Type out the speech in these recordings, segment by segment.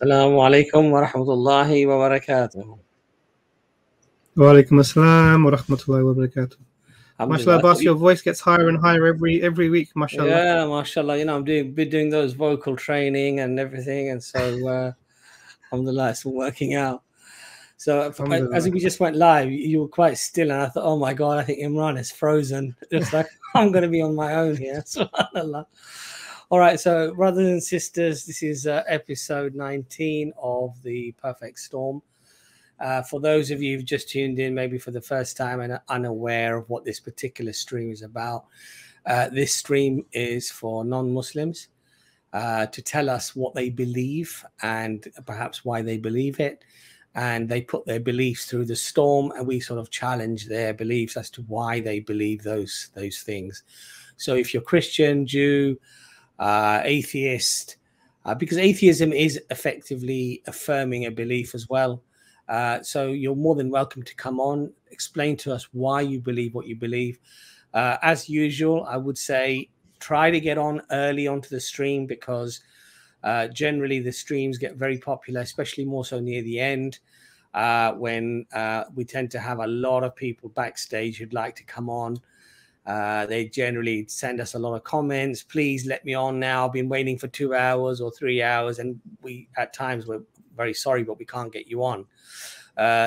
السلام عليكم ورحمة الله وبركاته. Wa alaikum assalam wa rahmatullahi wa barakatuh. Alhamdulillah. Mashallah, Abbas, your voice gets higher and higher every week, mashallah. Yeah, mashallah. You know, I'm been doing those vocal training and everything, and so alhamdulillah, it's all working out. So as we just went live, you were quite still, and I thought, oh my God, I think Imran is frozen. It's like I'm going to be on my own here. Subhanallah. All right, so brothers and sisters, this is episode 19 of The Perfect Storm. For those of you who've just tuned in, maybe for the first time and are unaware of what this particular stream is about, this stream is for non-Muslims to tell us what they believe and perhaps why they believe it. And they put their beliefs through the storm, and we sort of challenge their beliefs as to why they believe those things. So if you're Christian, Jew, atheist, because atheism is effectively affirming a belief as well. So you're more than welcome to come on, explain to us why you believe what you believe. As usual, I would say try to get on early onto the stream, because generally the streams get very popular, especially more so near the end, when we tend to have a lot of people backstage who'd like to come on. They generally send us a lot of comments. Please let me on now. I've been waiting for 2 hours or 3 hours, and we at times we're very sorry, but we can't get you on.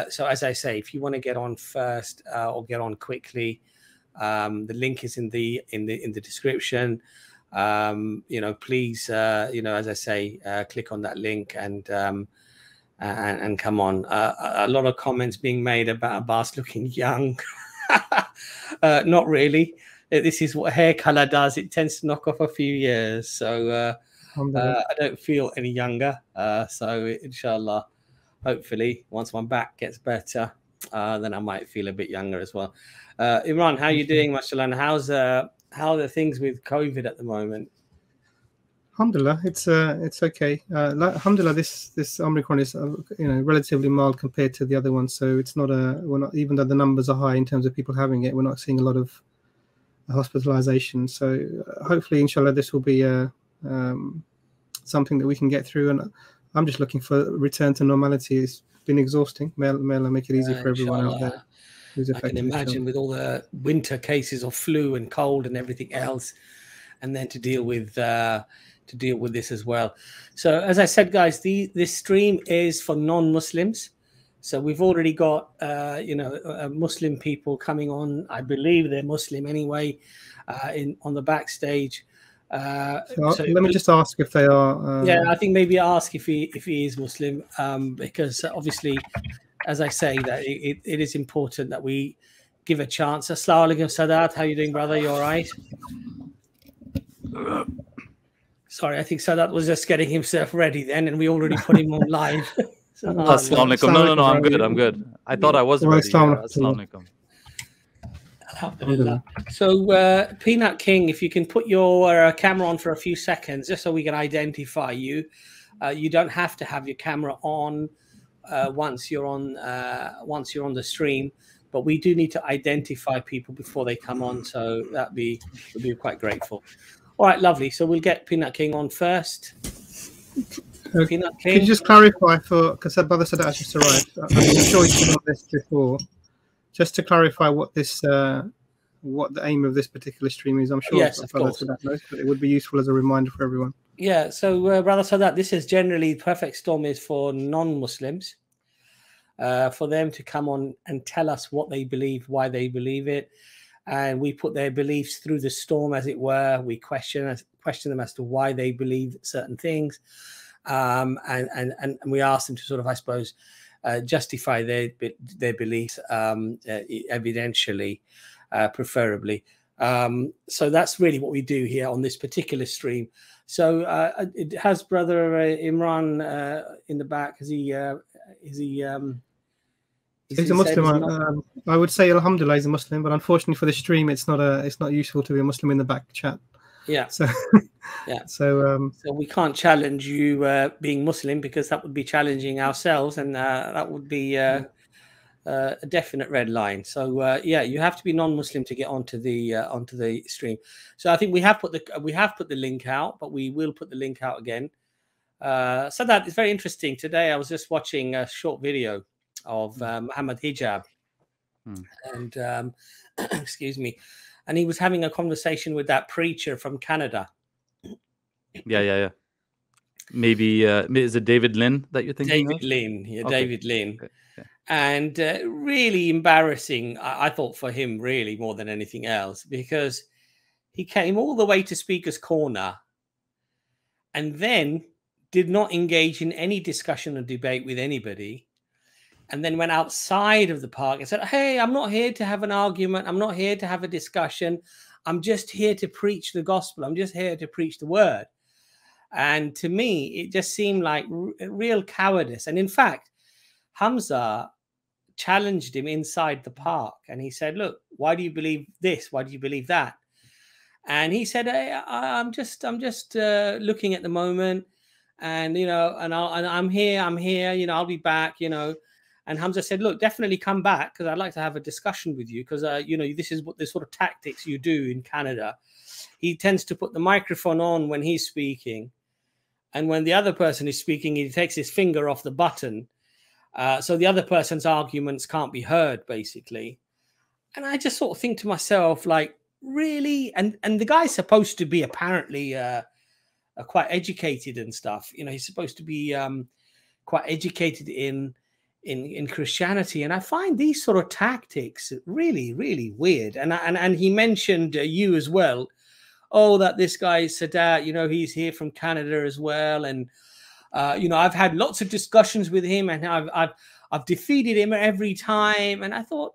So as I say, if you want to get on first or get on quickly, the link is in the description. You know, please, you know, as I say, click on that link and come on. A lot of comments being made about Abbas looking young. Not really. This is what hair color does. It tends to knock off a few years. So I don't feel any younger. So inshallah, hopefully, once my back gets better, then I might feel a bit younger as well. Imran, how are you doing, mashallah? And how are the things with COVID at the moment? Alhamdulillah, it's okay. Alhamdulillah, this Omicron is relatively mild compared to the other ones. So it's not we're not, even though the numbers are high in terms of people having it, we're not seeing a lot of hospitalization. So hopefully, inshallah, this will be something that we can get through. And I'm just looking for a return to normality. It's been exhausting. May Allah make it easy for everyone out there who's affected. I can imagine with all the winter cases of flu and cold and everything else, and then to deal with this as well. So as I said, guys, this stream is for non-Muslims. So we've already got Muslim people coming on. I believe they're Muslim anyway, on the backstage. So let me just ask if they are. Yeah, I think maybe ask if he is Muslim, because obviously, as I say, that it is important that we give a chance. Assalamu alaikum, Sadat. How are you doing, brother? You all right? Sorry, I think Sadat was just getting himself ready then, and we already put him on live. Assalamu alaikum. No, I'm good. I thought I was ready. Assalamu alaikum. Alhamdulillah. So, Peanut King, if you can put your camera on for a few seconds, just so we can identify you. You don't have to have your camera on once you're on the stream, but we do need to identify people before they come on. So we'd be quite grateful. All right, lovely. So we'll get Peanut King on first. Peanut King. Could you just clarify because Brother Sadat has just arrived. I'm sure he's been on this before. Just to clarify what the aim of this particular stream is. I'm sure yes, of course. Sadat knows, but it would be useful as a reminder for everyone. Yeah. So Brother Sadat, this is generally Perfect Storm is for non-Muslims, for them to come on and tell us what they believe, why they believe it. And we put their beliefs through the storm, as it were. We question them as to why they believe certain things, and we ask them to sort of, I suppose, justify their beliefs evidentially, preferably. So that's really what we do here on this particular stream. So it has Brother Imran in the back. Is he? He's a Muslim. I would say Alhamdulillah he's a Muslim, but unfortunately for the stream, it's not useful to be a Muslim in the back chat. Yeah. So yeah. So we can't challenge you being Muslim, because that would be challenging ourselves, and that would be a definite red line. So yeah, you have to be non-Muslim to get onto the stream. So I think we have put the link out, but we will put the link out again. Sadat, it's very interesting. Today I was just watching a short video of Muhammad Hijab, and excuse me, and he was having a conversation with that preacher from Canada. Yeah. Maybe is it David Lynn that you're thinking David of? Lynn, yeah, Okay. David Lynn. Okay. And really embarrassing, I thought, for him, really, more than anything else, because he came all the way to Speaker's Corner and then did not engage in any discussion or debate with anybody, and then went outside of the park and said, hey, I'm not here to have an argument. I'm not here to have a discussion. I'm just here to preach the gospel. I'm just here to preach the word. And to me, it just seemed like real cowardice. And in fact, Hamza challenged him inside the park, and he said, look, why do you believe this? Why do you believe that? And he said, hey, I'm just looking at the moment, and I'm here, I'll be back, And Hamza said, look, definitely come back, because I'd like to have a discussion with you, because this is what the sort of tactics you do in Canada. He tends to put the microphone on when he's speaking, and when the other person is speaking, he takes his finger off the button, so the other person's arguments can't be heard, basically. And I just sort of think to myself, like, really? And the guy's supposed to be apparently quite educated and stuff. He's supposed to be quite educated in Christianity. And I find these sort of tactics really, really weird. And he mentioned you as well. Oh, that this guy Sadat, he's here from Canada as well. And I've had lots of discussions with him, and I've defeated him every time. And I thought,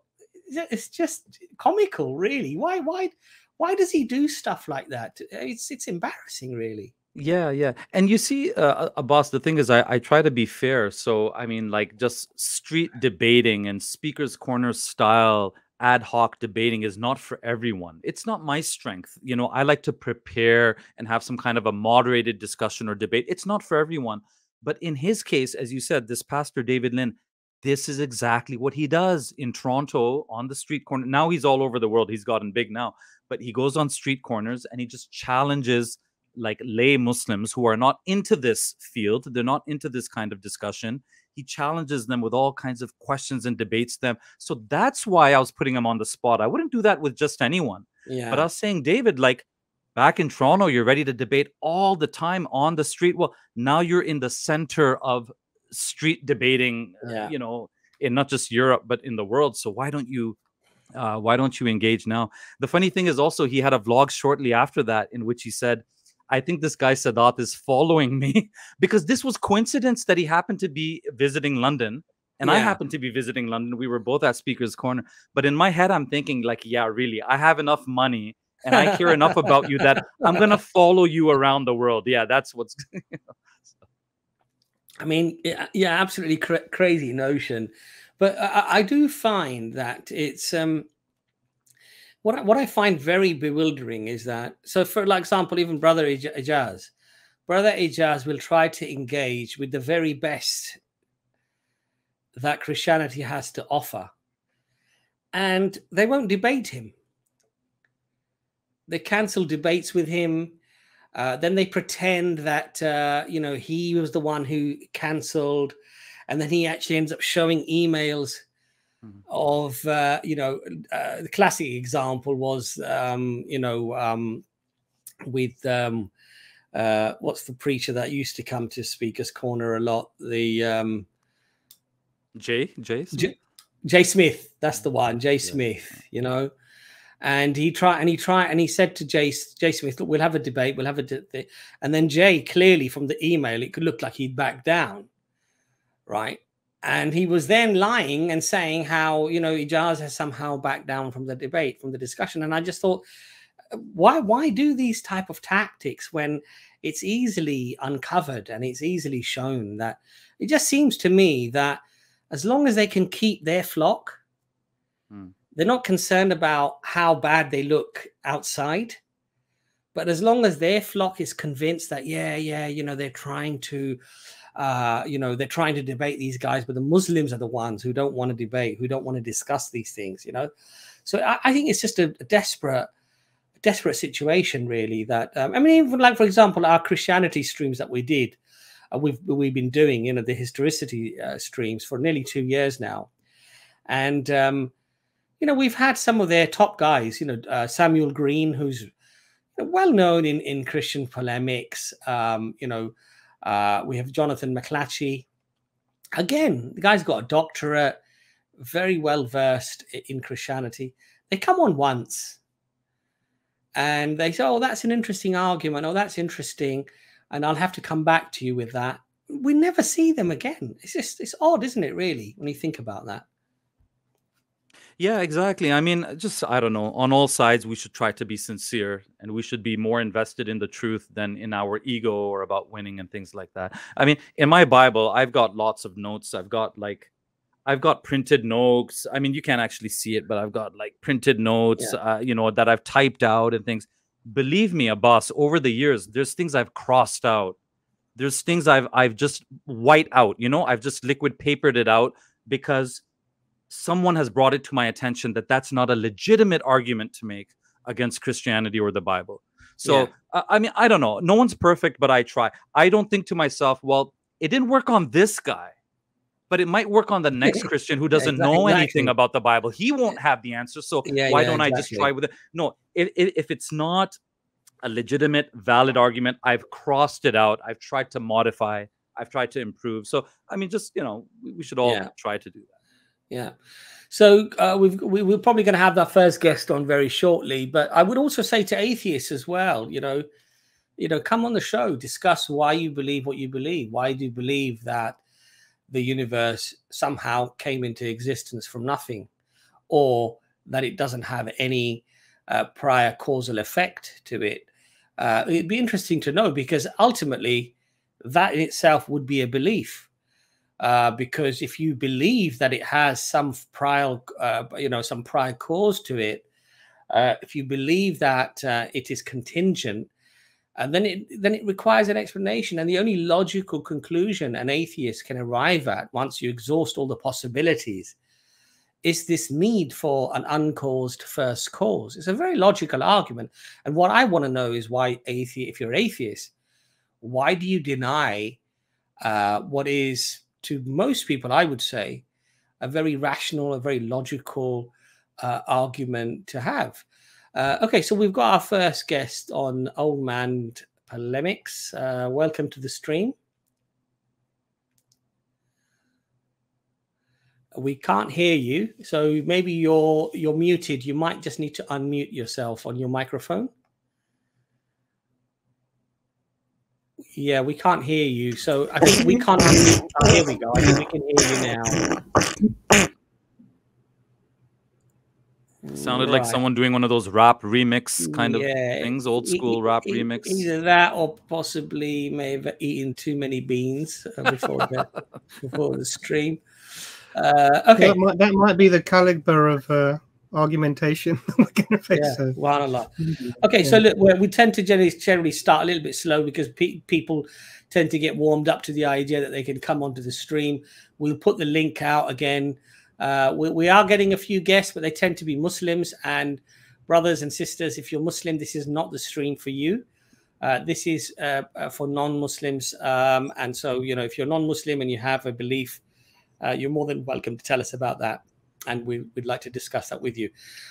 it's just comical, really. Why does he do stuff like that? It's embarrassing, really. Yeah. And you see, Abbas, the thing is, I try to be fair. So, I mean, like, just street debating and speaker's corner style ad hoc debating is not for everyone. It's not my strength. I like to prepare and have some kind of a moderated discussion or debate. It's not for everyone. But in his case, as you said, this pastor David Lynn, this is exactly what he does in Toronto on the street corner. Now he's all over the world. He's gotten big now. But he goes on street corners and he just challenges like lay Muslims who are not into this field. They're not into this kind of discussion. He challenges them with all kinds of questions and debates them. So that's why I was putting him on the spot. I wouldn't do that with just anyone. Yeah. But I was saying, David, like, back in Toronto, you're ready to debate all the time on the street. Well, now you're in the center of street debating, in not just Europe, but in the world. So why don't you engage now? The funny thing is also, he had a vlog shortly after that in which he said, I think this guy Sadat is following me, because this was coincidence that he happened to be visiting London and I happened to be visiting London. We were both at Speaker's Corner. But in my head, I'm thinking like, yeah, really, I have enough money and I care enough about you that I'm going to follow you around the world. Yeah, that's what's... I mean, yeah, absolutely crazy notion. But I do find that it's... What I find very bewildering is that, so for example, even Brother Ijaz will try to engage with the very best that Christianity has to offer, and they won't debate him. They cancel debates with him. Then they pretend that he was the one who cancelled, and then he actually ends up showing emails of the classic example was with what's the preacher that used to come to Speaker's Corner a lot, the Jay Smith, that's the one, Jay Smith, and he said to Jay Smith, look, we'll have a debate, and then Jay, clearly from the email it could look like he'd back down, right? And he was then lying and saying how, Ijaz has somehow backed down from the debate, from the discussion. And I just thought, why do these type of tactics when it's easily uncovered and it's easily shown? That it just seems to me that as long as they can keep their flock, they're not concerned about how bad they look outside. But as long as their flock is convinced that, they're trying to... they're trying to debate these guys, but the Muslims are the ones who don't want to debate, who don't want to discuss these things, So I think it's just a desperate situation, really. That even like, for example, our Christianity streams that we did we've been doing, you know, the historicity streams for nearly 2 years now. And, you know, we've had some of their top guys, you know, Samuel Green, who's well known in Christian polemics. You know, we have Jonathan McClatchy. Again, the guy's got a doctorate, very well versed in Christianity. They come on once and they say, oh, that's an interesting argument. Oh, that's interesting. And I'll have to come back to you with that. We never see them again. It's odd, isn't it, really, when you think about that? Yeah, exactly. I mean, just, I don't know, on all sides, we should try to be sincere, and we should be more invested in the truth than in our ego or about winning and things like that. I mean, in my Bible, I've got lots of notes. I've got printed notes. I mean, you can't actually see it, but I've got like printed notes, you know, that I've typed out and things. Believe me, Abbas, over the years, there's things I've crossed out. There's things I've just white out, you know, I've just liquid papered it out because someone has brought it to my attention that that's not a legitimate argument to make against Christianity or the Bible. So, I mean, I don't know. No one's perfect, but I try. I don't think to myself, well, it didn't work on this guy, but it might work on the next Christian who doesn't know anything about the Bible. He won't have the answer. So why don't I just try with it? No, if it's not a legitimate, valid argument, I've crossed it out. I've tried to modify. I've tried to improve. So, I mean, just, you know, we should all try to do that. Yeah. So we're probably going to have our first guest on very shortly, but I would also say to atheists as well, you know, come on the show, discuss why you believe what you believe. Why do you believe that the universe somehow came into existence from nothing, or that it doesn't have any prior causal effect to it? It'd be interesting to know, because ultimately that in itself would be a belief. Because if you believe that it has some prior, some prior cause to it, if you believe that it is contingent, then it requires an explanation. And the only logical conclusion an atheist can arrive at, once you exhaust all the possibilities, is this need for an uncaused first cause. It's a very logical argument. And what I want to know is why if you're atheist, why do you deny what is, to most people, I would say, a very rational, a very logical argument to have? Okay, so we've got our first guest on Old Man Polemics. Welcome to the stream. We can't hear you, so maybe you're muted. You might just need to unmute yourself on your microphone. Yeah, we can't hear you, so I think we can't unmute. Oh, here we go. I think we can hear you now. Sounded like someone doing one of those rap remix kind of things, old school rap remix. Either that, or possibly may have eaten too many beans before the stream. Okay, well, that might be the caliber of argumentation we're going to face. Okay, so look, we tend to generally start a little bit slow, because people tend to get warmed up to the idea that they can come onto the stream. We'll put the link out again. We are getting a few guests, but they tend to be Muslims. And brothers and sisters, if you're Muslim, this is not the stream for you. This is for non-Muslims. And so, you know, if you're non-Muslim and you have a belief, you're more than welcome to tell us about that, and we'd like to discuss that with you.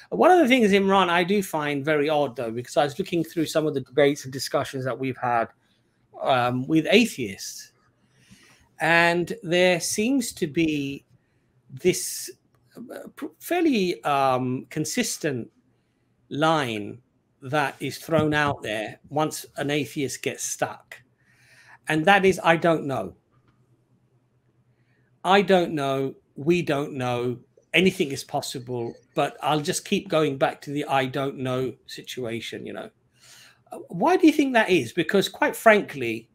One of the things, Imran, I do find very odd, though, because I was looking through some of the debates and discussions that we've had with atheists, and there seems to be this fairly consistent line that is thrown out there once an atheist gets stuck, and that is, I don't know. I don't know. We don't know. Anything is possible, but I'll just keep going back to the I don't know situation, you know. Why do you think that is? Because quite frankly,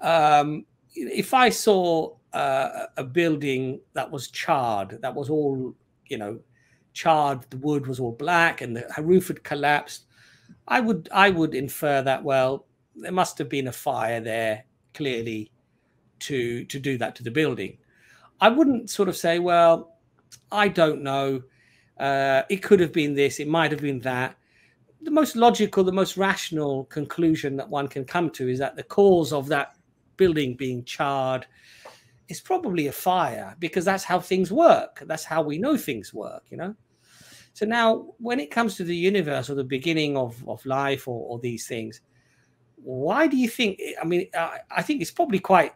if I saw a building that was charred, that was all, you know, charred, the wood was all black and the roof had collapsed, I would infer that, well, there must have been a fire there, clearly, to do that to the building. I wouldn't sort of say, well, I don't know. It could have been this. It might have been that. The most logical, the most rational conclusion that one can come to is that the cause of that building being charred is probably a fire, because that's how things work. That's how we know things work, you know. So now when it comes to the universe or the beginning of life or these things, why do you think, I mean, I think it's probably quite,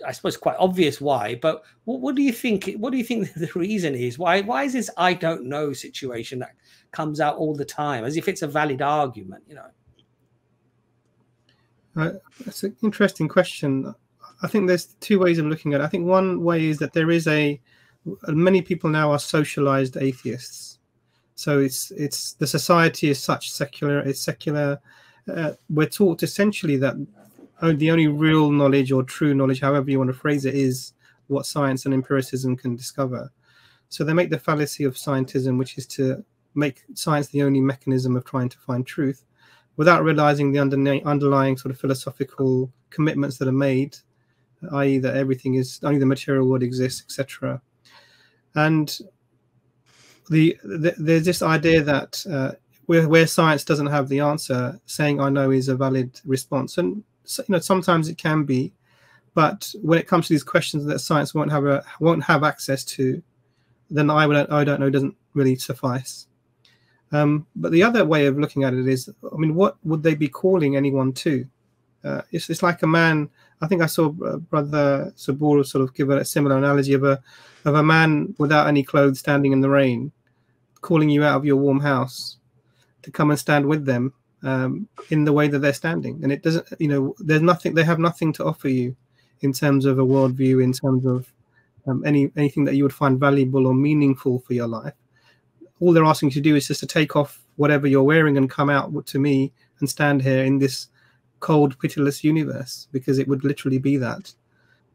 I suppose, quite obvious why, but what do you think? What do you think the reason is? Why is this I don't know situation that comes out all the time, as if it's a valid argument, you know? That's an interesting question. I think there's two ways of looking at it. I think one way is that there is many people now are socialized atheists. So it's the society is such secular. It's secular. We're taught essentially that the only real knowledge or true knowledge, however you want to phrase it, is what science and empiricism can discover. So they make the fallacy of scientism, which is to make science the only mechanism of trying to find truth, without realizing the underlying sort of philosophical commitments that are made, i.e. that everything is, only the material world exists, etc. And there's this idea that where science doesn't have the answer, saying I know is a valid response. And so, you know, sometimes it can be, but when it comes to these questions that science won't have access to, then I don't know doesn't really suffice. But the other way of looking at it is, I mean, what would they be calling anyone to? It's like a man. I think I saw Brother Sabur sort of give a similar analogy of a man without any clothes standing in the rain, calling you out of your warm house to come and stand with them in the way that they're standing. And it doesn't, you know, there's nothing. They have nothing to offer you in terms of a worldview, in terms of anything that you would find valuable or meaningful for your life. All they're asking you to do is just to take off whatever you're wearing and come out to me and stand here in this cold, pitiless universe, because it would literally be that.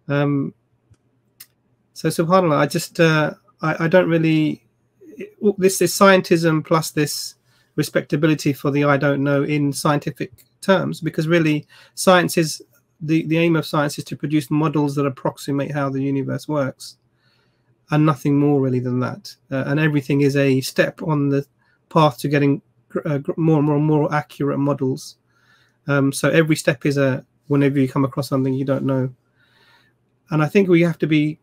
So subhanAllah, I just I don't really, this scientism plus this respectability for the I don't know in scientific terms, because really science is the aim of science is to produce models that approximate how the universe works, and nothing more really than that. And everything is a step on the path to getting more and more accurate models. So every step is whenever you come across something you don't know. And I think we have to be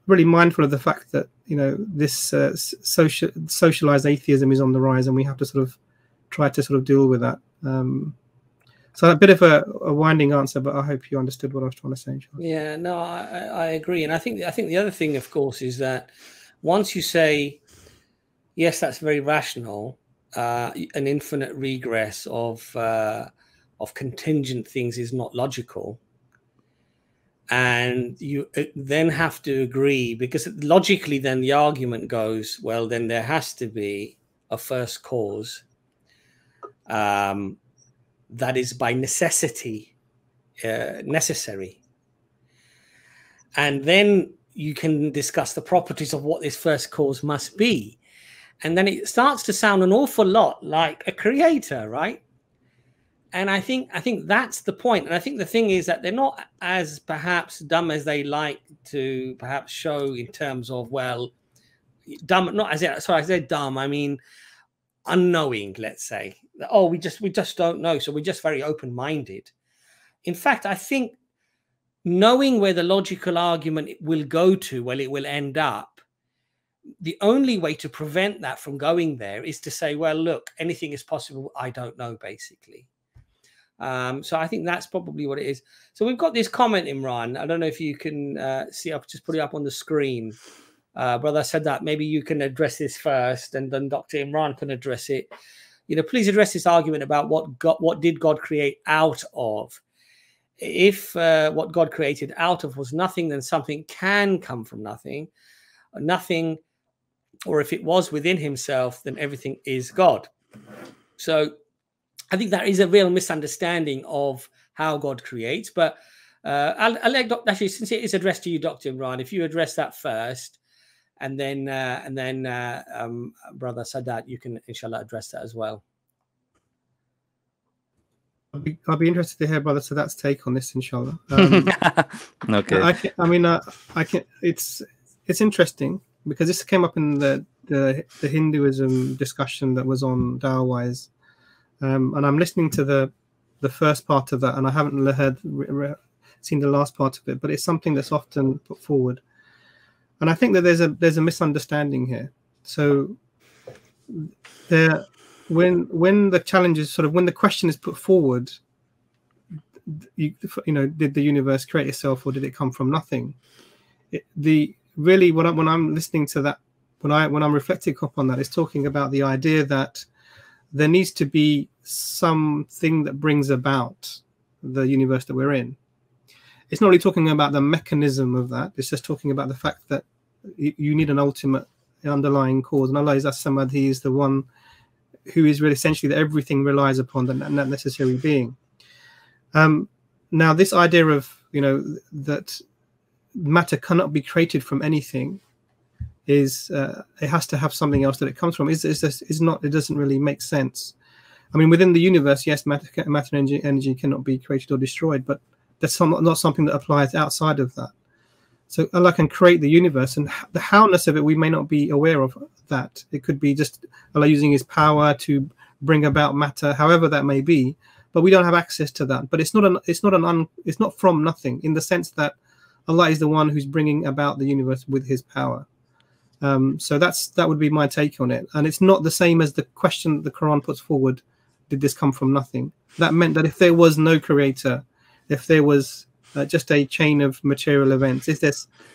really mindful of the fact that, you know, this socialized atheism is on the rise, and we have to sort of try to sort of deal with that. So a bit of a winding answer, but I hope you understood what I was trying to say. Yeah, no, I agree. And I think the other thing, of course, is that once you say, yes, that's very rational, an infinite regress of contingent things is not logical. And you then have to agree, because logically then the argument goes, well, then there has to be a first cause that is by necessity necessary. And then you can discuss the properties of what this first cause must be. And then it starts to sound an awful lot like a creator, right? And I think that's the point. And I think the thing is that they're not as perhaps dumb as they like to perhaps show, in terms of, well, dumb, not as it, sorry, I said dumb, I mean unknowing, let's say. Oh, we just don't know, so we're just very open-minded. In fact, I think knowing where the logical argument will go to, well, it will end up, the only way to prevent that from going there is to say, well, look, anything is possible, I don't know, basically. So I think that's probably what it is. So we've got this comment, Imran. I don't know if you can see, I'll just put it up on the screen. Brother Sadat, maybe you can address this first, and then Dr. Imran can address it. You know, please address this argument about what did God create out of. If what God created out of was nothing, then something can come from nothing. Nothing, or if it was within himself, then everything is God. So I think that is a real misunderstanding of how God creates. But I'll let actually, since it is addressed to you, Dr. Imran, if you address that first, and then Brother Sadat, you can inshallah address that as well. I'll be interested to hear Brother Sadat's take on this, inshallah. Okay. It's interesting, because this came up in the Hinduism discussion that was on Dawahwise. And I'm listening to the the first part of that, and I haven't seen the last part of it, but it's something that's often put forward. And I think that there's a misunderstanding here. So when the challenge is when the question is put forward, you know, did the universe create itself or did it come from nothing? When I'm listening to that, when I'm reflecting upon that, it's talking about the idea that there needs to be something that brings about the universe that we're in. It's not really talking about the mechanism of that. It's just talking about the fact that you need an ultimate underlying cause. And Allah is as-Samad. He is the one who is really essentially that everything relies upon, the not necessary being. Now, this idea of, you know, that matter cannot be created from anything is it has to have something else that it comes from. It doesn't really make sense. I mean, within the universe, yes, matter and energy cannot be created or destroyed, but that's not something that applies outside of that. So Allah can create the universe, and the howness of it, we may not be aware of that. It could be just Allah using His power to bring about matter, however that may be, but we don't have access to that. But it's not from nothing, in the sense that Allah is the one who's bringing about the universe with His power. So that would be my take on it. And it's not the same as the question that the Quran puts forward: did this come from nothing? That meant that if there was no creator, if there was just a chain of material events,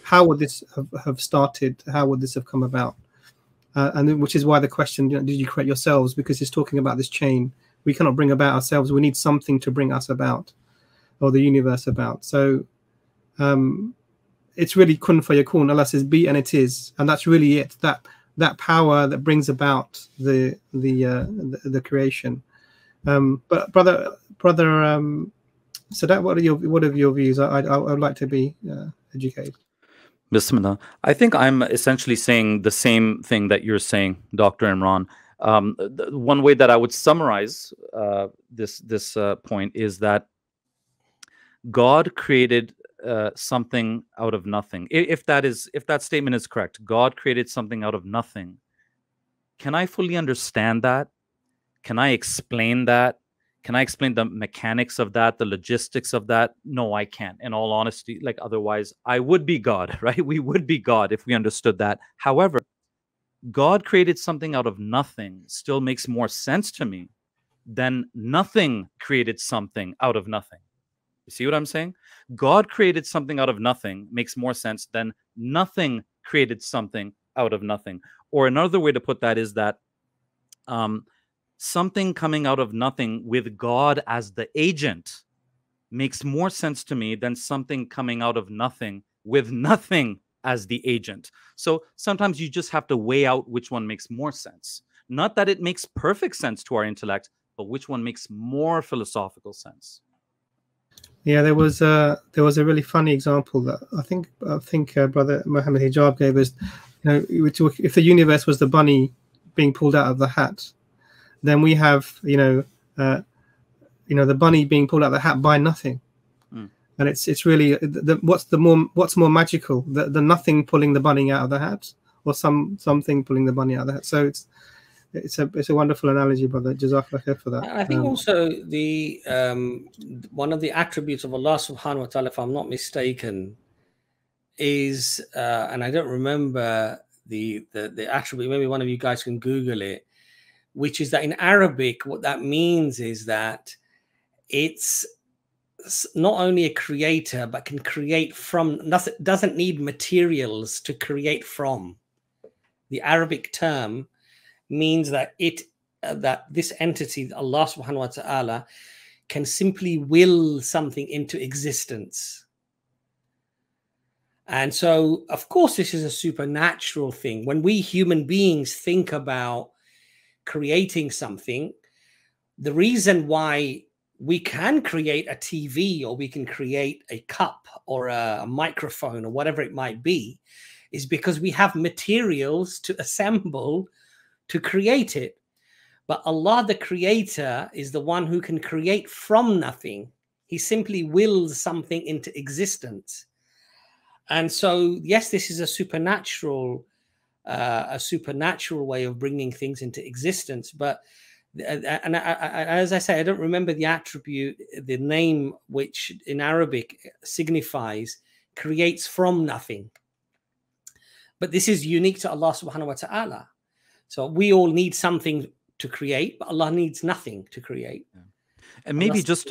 how would this have started? How would this have come about? And which is why the question, you know, did you create yourselves? Because it's talking about this chain. We cannot bring about ourselves. We need something to bring us about, or the universe about. So it's really kun fayakun. Allah says be, and it is, and that's really it. That power that brings about the creation. But brother Sadat, what are your views? I would like to be educated. Bismillah. I think I'm essentially saying the same thing that you're saying, Dr. Imran. One way that I would summarize this point is that God created something out of nothing. If that statement is correct, God created something out of nothing. Can I fully understand that? Can I explain that? Can I explain the mechanics of that, the logistics of that? No, I can't. In all honesty, like, otherwise I would be God, right? We would be God if we understood that. However, God created something out of nothing still makes more sense to me than nothing created something out of nothing. You see what I'm saying? God created something out of nothing makes more sense than nothing created something out of nothing. Or another way to put that is that something coming out of nothing with God as the agent makes more sense to me than something coming out of nothing with nothing as the agent. So sometimes you just have to weigh out which one makes more sense. Not that it makes perfect sense to our intellect, but which one makes more philosophical sense. Yeah, there was a really funny example that I think Brother Muhammad Hijab gave us. You know, if the universe was the bunny being pulled out of the hat, then we have the bunny being pulled out of the hat by nothing. And it's really what's more magical, the nothing pulling the bunny out of the hat, or something pulling the bunny out of the hat. So it's a wonderful analogy, brother. Jazakallah khair for that. I think also the one of the attributes of Allah subhanahu wa ta'ala, if I'm not mistaken, is and I don't remember the attribute, maybe one of you guys can Google it, which is that in Arabic, what that means is that it's not only a creator, but can create from, doesn't need materials to create from. The Arabic term means that that this entity, Allah subhanahu wa ta'ala, can simply will something into existence. And so, of course, this is a supernatural thing. When we human beings think about creating something, the reason why we can create a TV, or we can create a cup or a microphone or whatever it might be, is because we have materials to assemble to create it. But Allah, the creator, is the one who can create from nothing. He simply wills something into existence. And so, yes, this is a supernatural way of bringing things into existence. But and as I say, I don't remember the attribute, the name, which in Arabic signifies creates from nothing. But this is unique to Allah subhanahu wa ta'ala. So we all need something to create, but Allah needs nothing to create. Yeah. And maybe just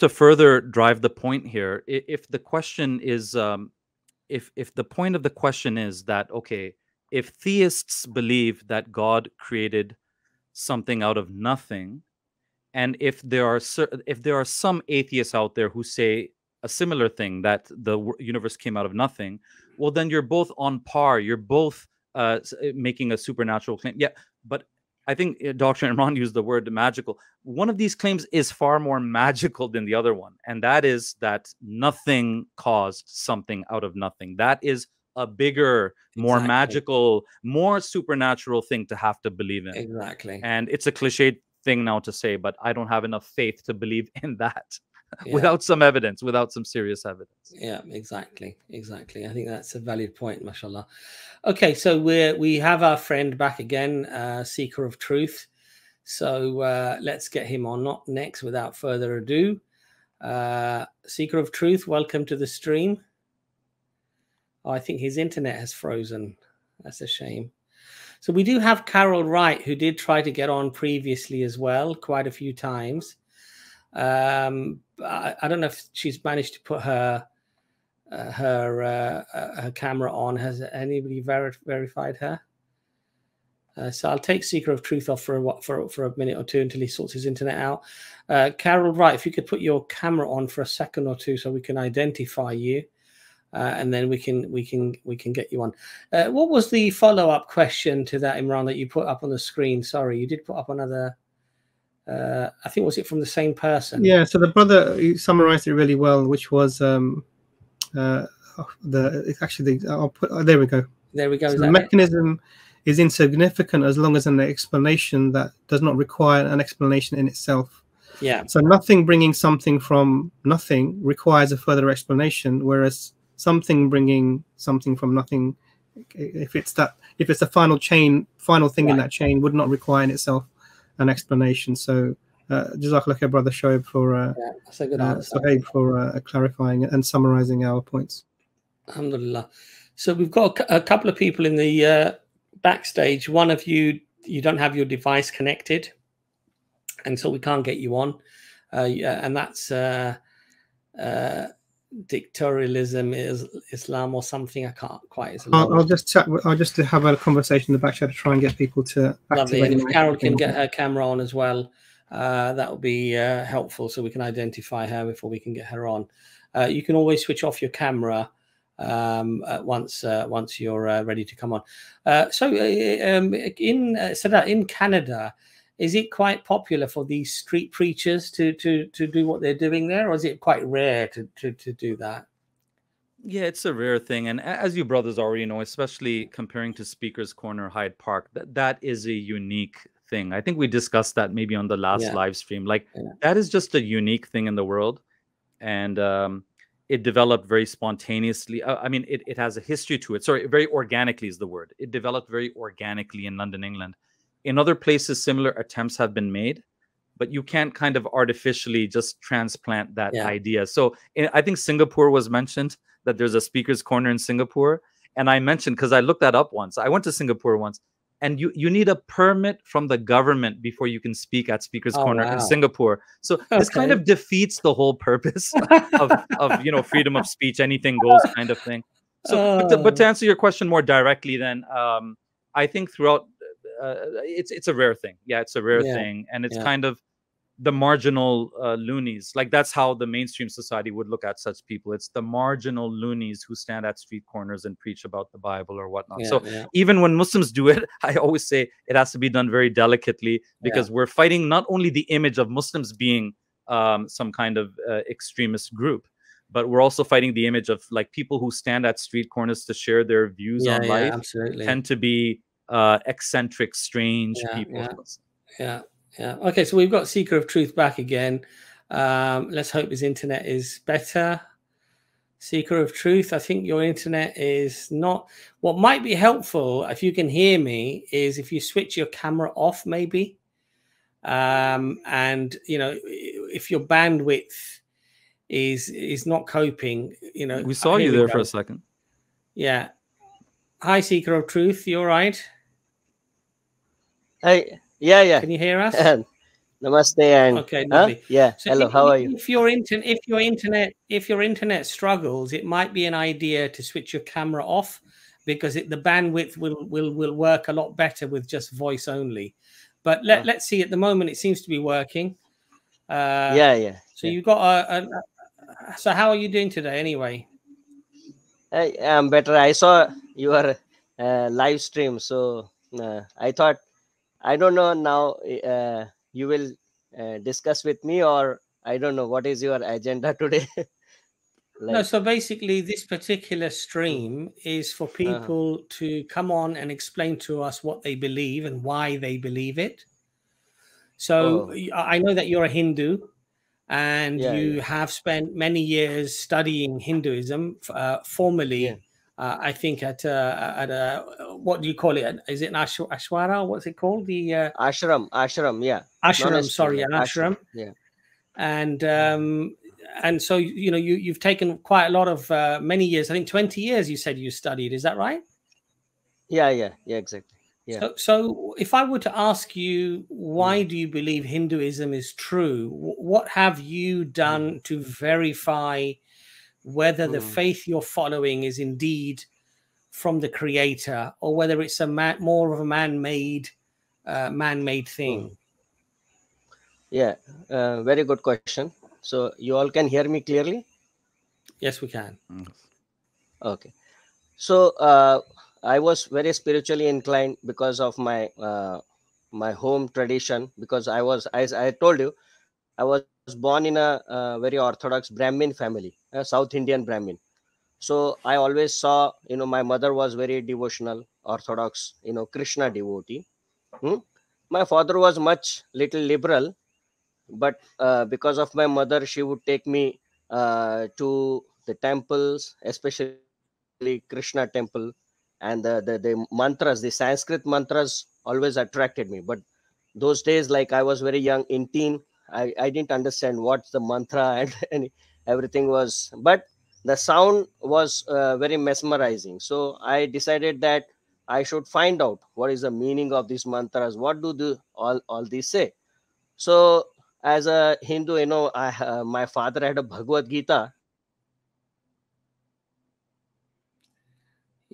to further drive the point here, if the question is, if the point of the question is that, okay, if theists believe that God created something out of nothing, and if there are some atheists out there who say a similar thing, that the universe came out of nothing, well, then you're both on par. You're both making a supernatural claim. Yeah, but I think Dr. Imran used the word magical. One of these claims is far more magical than the other one, and that is that nothing caused something out of nothing. That is a bigger, more magical, more supernatural thing to have to believe in. Exactly. And it's a cliched thing now to say, but I don't have enough faith to believe in that. Without some evidence, without some serious evidence. Yeah, exactly. I think that's a valid point, mashallah. Okay, so we have our friend back again, Seeker of Truth. So let's get him on not next without further ado. Seeker of Truth, welcome to the stream. Oh, I think his internet has frozen. That's a shame. So we do have Carol Wright, who did try to get on previously as well, quite a few times. I don't know if she's managed to put her camera on. Has anybody verified her? So I'll take Seeker of Truth off for a minute or two until he sorts his internet out. Carol Wright, if you could put your camera on for a second or two so we can identify you, and then we can get you on. What was the follow-up question to that, Imran, that you put up on the screen? Sorry, you did put up another. I think, was it from the same person? Yeah, so the brother summarized it really well, which was there we go. There we go. So the mechanism is insignificant as long as an explanation that does not require an explanation in itself. Yeah. So nothing bringing something from nothing requires a further explanation, whereas something bringing something from nothing, if it's the final thing in that chain, would not require in itself an explanation. So Jazakallah khair, brother Shoaib, for that's a good answer. For clarifying and summarizing our points. Alhamdulillah. So we've got a couple of people in the backstage. One of you don't have your device connected, and so we can't get you on. And that's dictatorialism is Islam or something. I can't quite. I'll just have a conversation in the back chat to try and get people to. Lovely. And if Carol can get her camera on as well, that would be helpful, so we can identify her before we can get her on. You can always switch off your camera once you're ready to come on. So in Canada, is it quite popular for these street preachers to do what they're doing there, or is it quite rare to do that? Yeah, it's a rare thing. And as you brothers already know, especially comparing to Speaker's Corner, Hyde Park, that is a unique thing. I think we discussed that maybe on the last live stream. Like, that is just a unique thing in the world. And it developed very spontaneously. I mean, it has a history to it. Sorry, very organically is the word. It developed very organically in London, England. In other places, similar attempts have been made, but you can't kind of artificially just transplant that idea. So I think Singapore was mentioned, that there's a Speaker's Corner in Singapore. And I mentioned, because I looked that up once. I went to Singapore once, and you need a permit from the government before you can speak at Speaker's Corner in Singapore. So this kind of defeats the whole purpose of freedom of speech, anything goes kind of thing. So, but to answer your question more directly, then I think throughout. It's a rare thing. Yeah, it's a rare thing. And it's kind of the marginal loonies. Like, that's how the mainstream society would look at such people. It's the marginal loonies who stand at street corners and preach about the Bible or whatnot. Even when Muslims do it, I always say it has to be done very delicately, because we're fighting not only the image of Muslims being some kind of extremist group, but we're also fighting the image of, like, people who stand at street corners to share their views on life tend to be eccentric, strange people. Okay, so we've got Seeker of Truth back again. Let's hope his internet is better. Seeker of Truth, I think your internet is not. What might be helpful, if you can hear me, is if you switch your camera off, maybe. And you know, if your bandwidth is not coping, you know. We saw you there for a second. Yeah. Hi, Seeker of Truth. You all right? Hey, yeah. Can you hear us? Namaste and okay, lovely. Yeah. So hello. How are you? If your internet struggles, it might be an idea to switch your camera off, because the bandwidth will work a lot better with just voice only. But let's see. At the moment, it seems to be working. Yeah. So you got so how are you doing today, anyway? I'm better. I saw your live stream, so I thought, I don't know now. You will discuss with me, or I don't know what is your agenda today. No, so basically this particular stream is for people to come on and explain to us what they believe and why they believe it. So I know that you're a Hindu, and you have spent many years studying Hinduism, formerly, I think at what do you call it? Is it an ashwara? What's it called? The ashram, yeah. Ashram, sorry, an ashram. Yeah. And so, you know, you've taken quite a lot of many years. I think 20 years you said you studied. Is that right? Yeah, exactly. Yeah. So if I were to ask you, why do you believe Hinduism is true? What have you done to verify whether the faith you're following is indeed from the Creator, or whether it's more of a man-made thing? Yeah, very good question. So you all can hear me clearly? Yes, we can. Okay. So I was very spiritually inclined because of my my home tradition, because I was, as I told you, I was born in a very orthodox Brahmin family, a South Indian Brahmin. So I always saw, you know, my mother was very devotional, orthodox, you know, Krishna devotee. My father was much little liberal, but because of my mother, she would take me to the temples, especially Krishna temple, and the mantras, the Sanskrit mantras always attracted me. But those days, like, I was very young, in teen, I didn't understand what's the mantra and everything was, but the sound was very mesmerizing. So I decided that I should find out what is the meaning of these mantras, what do all these say. So as a Hindu, you know, my father had a Bhagavad Gita.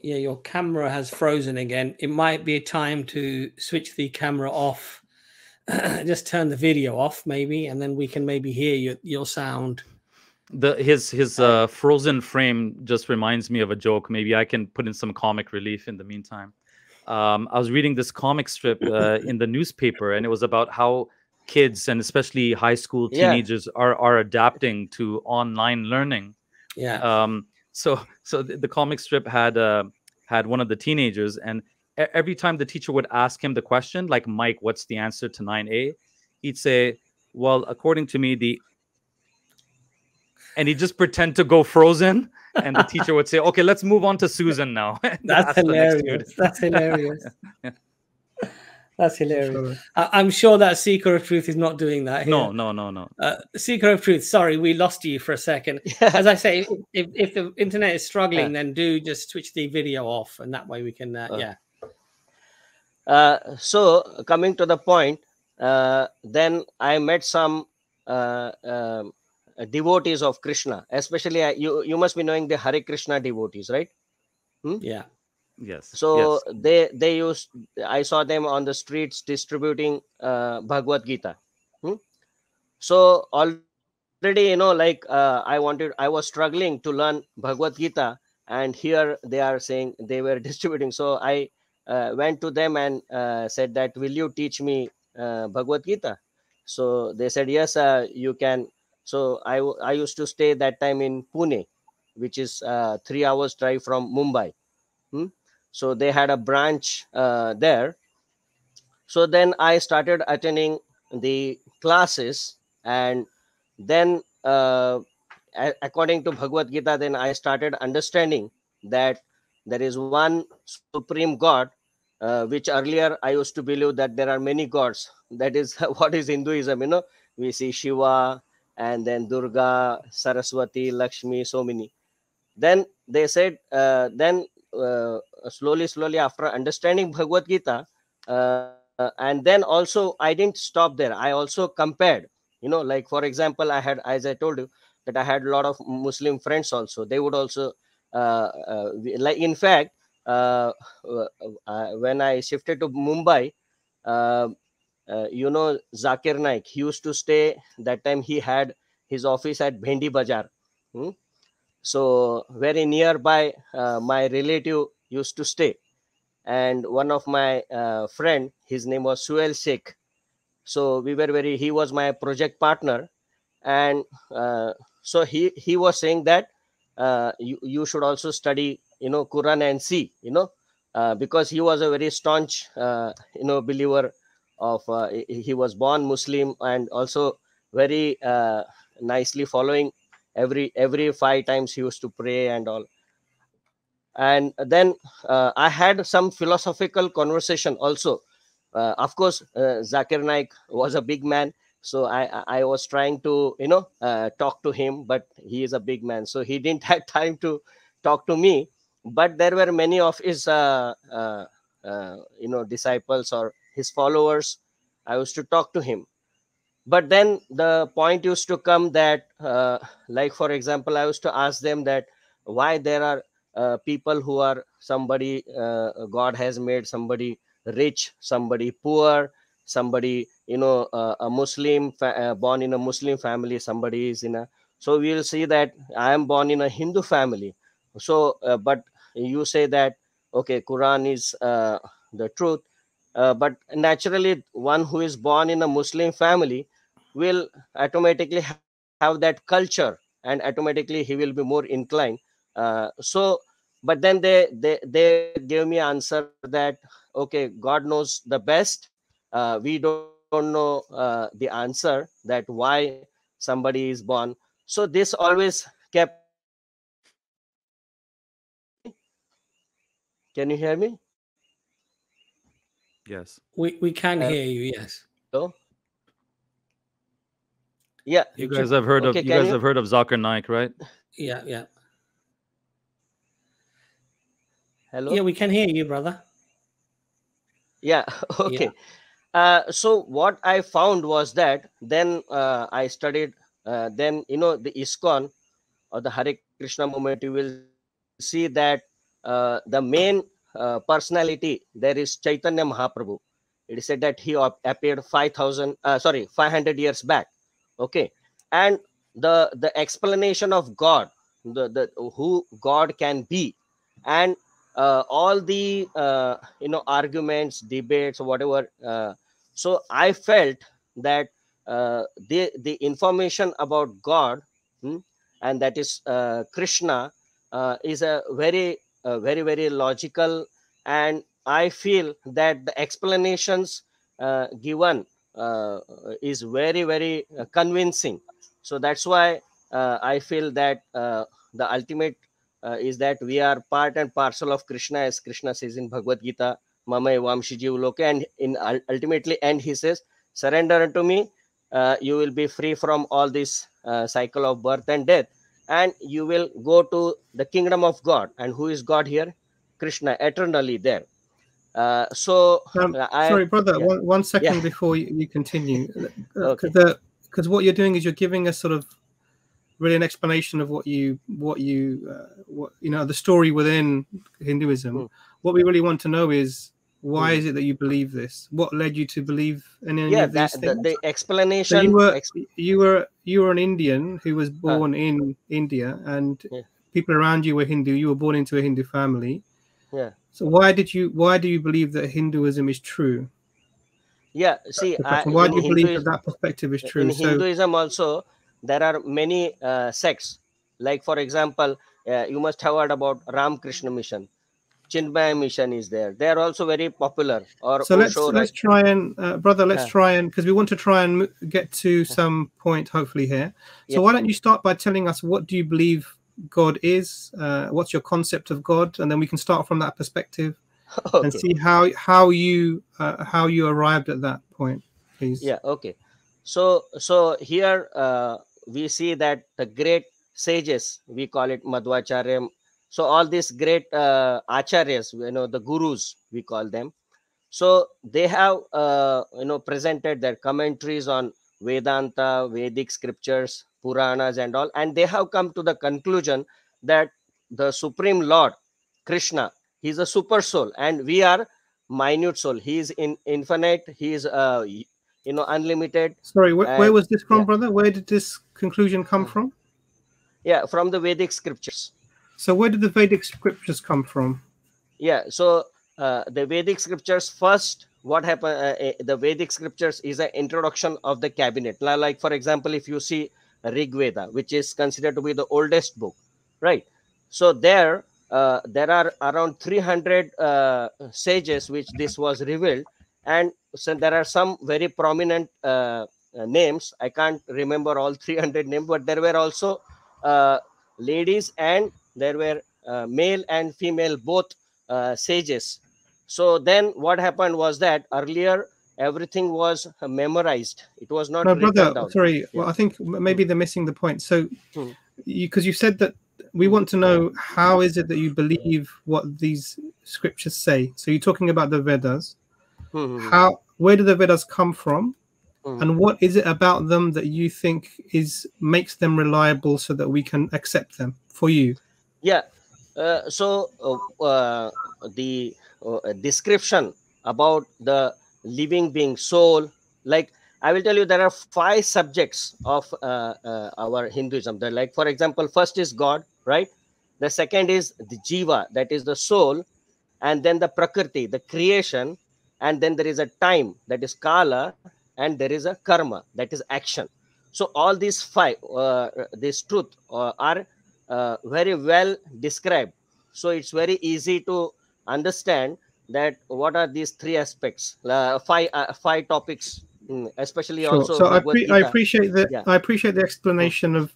Yeah, your camera has frozen again. It might be a time to switch the camera off. Just turn the video off, maybe, and then we can maybe hear your sound. His frozen frame just reminds me of a joke. Maybe I can put in some comic relief in the meantime. I was reading this comic strip in the newspaper, and it was about how kids, and especially high school teenagers, are adapting to online learning. Yeah. So the comic strip had one of the teenagers, and every time the teacher would ask him the question, like, Mike, what's the answer to 9A? He'd say, well, according to me, and he'd just pretend to go frozen, and the teacher would say, okay, let's move on to Susan now. That's hilarious. That's hilarious. That's hilarious. I'm sure that Seeker of Truth is not doing that here. No. Seeker of Truth, sorry, we lost you for a second. As I say, if the internet is struggling, then do just switch the video off, and that way we can, So coming to the point, then I met some devotees of Krishna, especially you must be knowing the Hare Krishna devotees, right? Yeah. Yes. So they used, I saw them on the streets distributing Bhagavad Gita. So already, you know, like, I was struggling to learn Bhagavad Gita, and here they are saying they were distributing. So I went to them and said that, will you teach me Bhagavad Gita? So they said, yes, you can. So I used to stay that time in Pune, which is 3 hours drive from Mumbai. So they had a branch there. So then I started attending the classes, and then according to Bhagavad Gita, then I started understanding that there is one supreme God, which earlier I used to believe that there are many gods. That is what is Hinduism. We see Shiva and then Durga, Saraswati, Lakshmi, so many. Then they said, slowly after understanding Bhagavad Gita, and then also I didn't stop there. I also compared, like for example, I had, as I told you, that I had a lot of Muslim friends also. They would also, like in fact, when I shifted to Mumbai, uh, Zakir Naik, he used to stay, that time he had his office at Bhendi Bazaar. Hmm? So very nearby, my relative used to stay, and one of my friend, his name was Suel Sheikh. So we were he was my project partner, and so he was saying that you should also study Quran and see, because he was a very staunch believer of, he was born Muslim, and also very nicely following every 5 times he used to pray and all. And then I had some philosophical conversation also. Of course, Zakir Naik was a big man, so I was trying to talk to him, but he is a big man, so he didn't have time to talk to me. But there were many of his disciples or his followers. I used to talk to him. But then the point used to come that, like for example, I used to ask them that why there are people who are, somebody, God has made somebody rich, somebody poor, somebody a Muslim born in a Muslim family, somebody is in a, so we will see that I am born in a Hindu family. So but you say that okay, Quran is the truth, but naturally one who is born in a Muslim family will automatically have that culture, and automatically he will be more inclined. So but then they gave me answer that okay, God knows the best, we don't know the answer that why somebody is born. So this always kept me. Can you hear me? Yes. We can hear you, yes. Hello? Yeah. You guys have heard Okay, of have heard of Zakir Naik, right? Yeah. Hello? Yeah, we can hear you, brother. Yeah. Okay. So what I found was that then I studied, then the ISKCON or the Hare Krishna movement, you will see that the main personality there is Chaitanya Mahaprabhu. It is said that he appeared 500 years back. Okay. And the explanation of God, the who God can be, and all the arguments, debates, whatever, so I felt that the information about God, hmm, and that is Krishna, is a very logical, and I feel that the explanations given is very convincing. So that's why I feel that the ultimate is that we are part and parcel of Krishna, as Krishna says in Bhagavad Gita, Mama Evamshi Jiv Loke, and in ultimately end he says, surrender unto me, you will be free from all this cycle of birth and death, and you will go to the kingdom of God. And who is God here? Krishna, eternally there. So Sorry, brother, yeah. one second Yeah. before you continue, Okay. because what you're doing is you're giving us sort of really an explanation of what the story within Hinduism. What we really want to know is, why is it that you believe this? What led you to believe in any of these things? The explanation. So you were an Indian who was born in India, and people around you were Hindu. You were born into a Hindu family. Yeah. So why do you believe that Hinduism is true? Yeah. See, why do you believe that perspective is true? In Hinduism also, there are many sects. Like for example, you must have heard about Ram Krishna Mission. Chinmaya Mission is there. They are also very popular. Or so Osho, let's try and brother, let's Yeah. try and, because we want to try and get to some point hopefully here. So Yeah. why don't you start by telling us, what do you believe God is? What's your concept of God? And then we can start from that perspective and Okay. see how you arrived at that point, please. Yeah. Okay. So here we see that the great sages, we call it Madhvacharya. So all these great acharyas, the gurus, we call them. So they have presented their commentaries on Vedanta, Vedic scriptures, Puranas and all, and they have come to the conclusion that the Supreme Lord Krishna, he is a super soul and we are minute soul. He is infinite, he is unlimited. Sorry, where was this from, yeah. brother? Where did this conclusion come from? Yeah, from the Vedic scriptures. So where did the Vedic scriptures come from? Yeah, so the Vedic scriptures, first, what happened, the Vedic scriptures is an introduction of the cabinet. Like, for example, if you see Rig Veda, which is considered to be the oldest book, right? So there are around 300 sages which this was revealed. And so there are some very prominent names. I can't remember all 300 names, but there were also ladies, and there were male and female, both sages. So then what happened was that earlier everything was memorized. It was not No, written brother, down. sorry. Yeah. Well, I think maybe they're missing the point. So because you said that we want to know, how is it that you believe what these scriptures say? So you're talking about the Vedas. Where do the Vedas come from? And what is it about them that you think makes them reliable so that we can accept them for you? Yeah. So the description about the living being, soul, like I will tell you, there are 5 subjects of our Hinduism. They're like, for example, first is God, right? The second is the jiva, that is the soul, and then the prakriti, the creation, and then there is a time, that is kala, and there is a karma, that is action. So all these 5, this truth are very well described. So it's very easy to understand that what are these 3 aspects, 5 topics, especially Sure. also So Bhagavad Gita. I appreciate that. Yeah. I appreciate the explanation of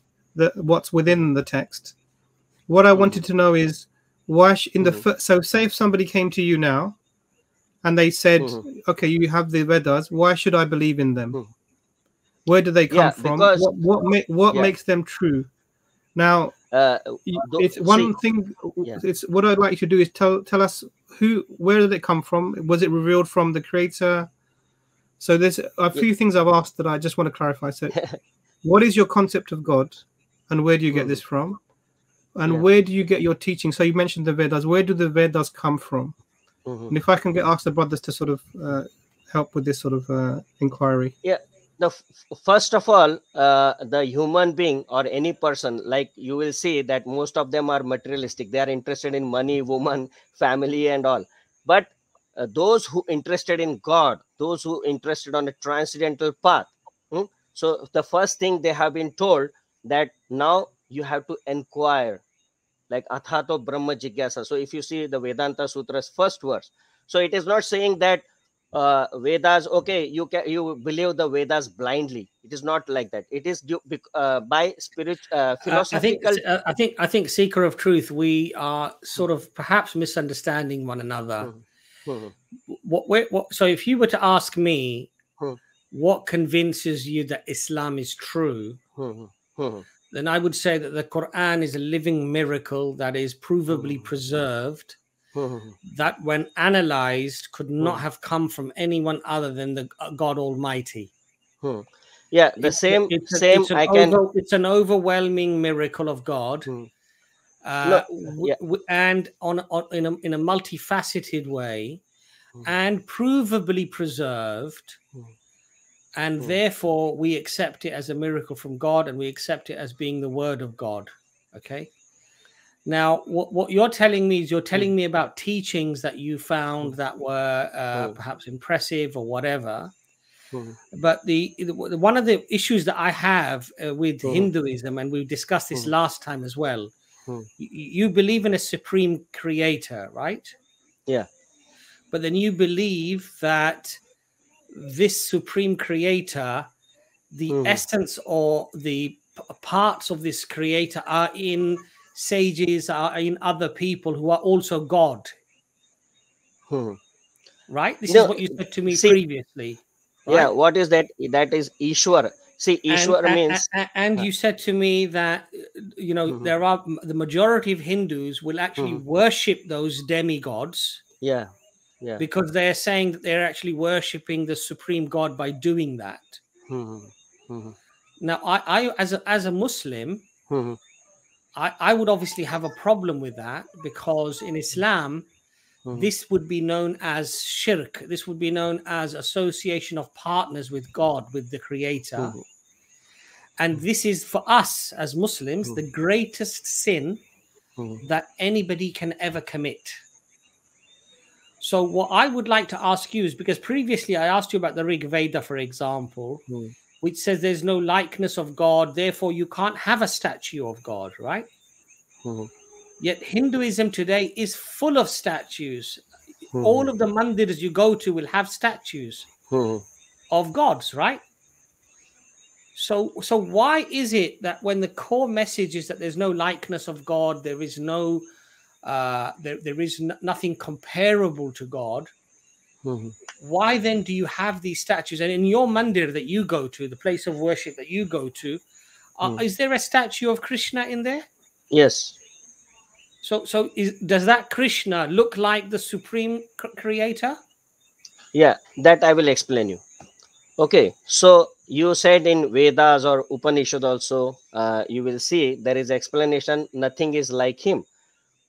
what's within the text. What I wanted to know is why so say if somebody came to you now and they said, okay, you have the Vedas, why should I believe in them? Where do they come from? Because what makes them true? Now, it's one thing. It's what I'd like you to do is tell us where did it come from? Was it revealed from the Creator? So there's a few things I've asked that I just want to clarify. So, what is your concept of God, and where do you get this from? And where do you get your teaching? So you mentioned the Vedas. Where do the Vedas come from? And if I can ask the brothers to sort of help with this sort of inquiry. Yeah. First of all, the human being or any person, like you will see that most of them are materialistic. They are interested in money, woman, family and all. But those who interested in God, those who interested on a transcendental path. So the first thing they have been told that now you have to inquire, like Athato Brahma Jigyasa. So if you see the Vedanta Sutra's first verse, so it is not saying that Vedas, okay, you believe the Vedas blindly. It is not like that. It is by philosophical. I think, seeker of truth, we are sort of perhaps misunderstanding one another. So if you were to ask me, what convinces you that Islam is true, then I would say that the Quran is a living miracle that is provably preserved, that when analyzed could not have come from anyone other than the God Almighty. Yeah, it's an overwhelming miracle of God, and in a multifaceted way, and provably preserved. And therefore, we accept it as a miracle from God, and we accept it as being the word of God. Okay. Now, what you're telling me is you're telling me about teachings that you found that were perhaps impressive or whatever. But one of the issues that I have with Hinduism, and we discussed this last time as well, you believe in a supreme creator, right? Yeah. But then you believe that this supreme creator, the essence or the parts of this creator are in sages, are in other people who are also God. Right? This is what you said to me previously. Right? Yeah. What is that? That is Ishwar. See, Ishwar means. And you said to me that, you know, there are the majority of Hindus will actually worship those demigods. Yeah. Yeah. Because they're saying that they're actually worshipping the supreme God by doing that. Now, I as a Muslim, I would obviously have a problem with that, because in Islam, this would be known as shirk. This would be known as association of partners with God, with the Creator. And this is, for us as Muslims, the greatest sin that anybody can ever commit. So what I would like to ask you is, because previously I asked you about the Rig Veda, for example, which says there's no likeness of God, therefore you can't have a statue of God, right? Yet Hinduism today is full of statues. All of the mandirs you go to will have statues of gods, right? So why is it that when the core message is that there's no likeness of God, there is no there is nothing comparable to God, why then do you have these statues? And in your mandir that you go to, the place of worship that you go to, is there a statue of Krishna in there? Yes. So does that Krishna look like the supreme creator? Yeah, that I will explain you. Okay, so you said in Vedas or Upanishad also, you will see there is explanation, nothing is like him.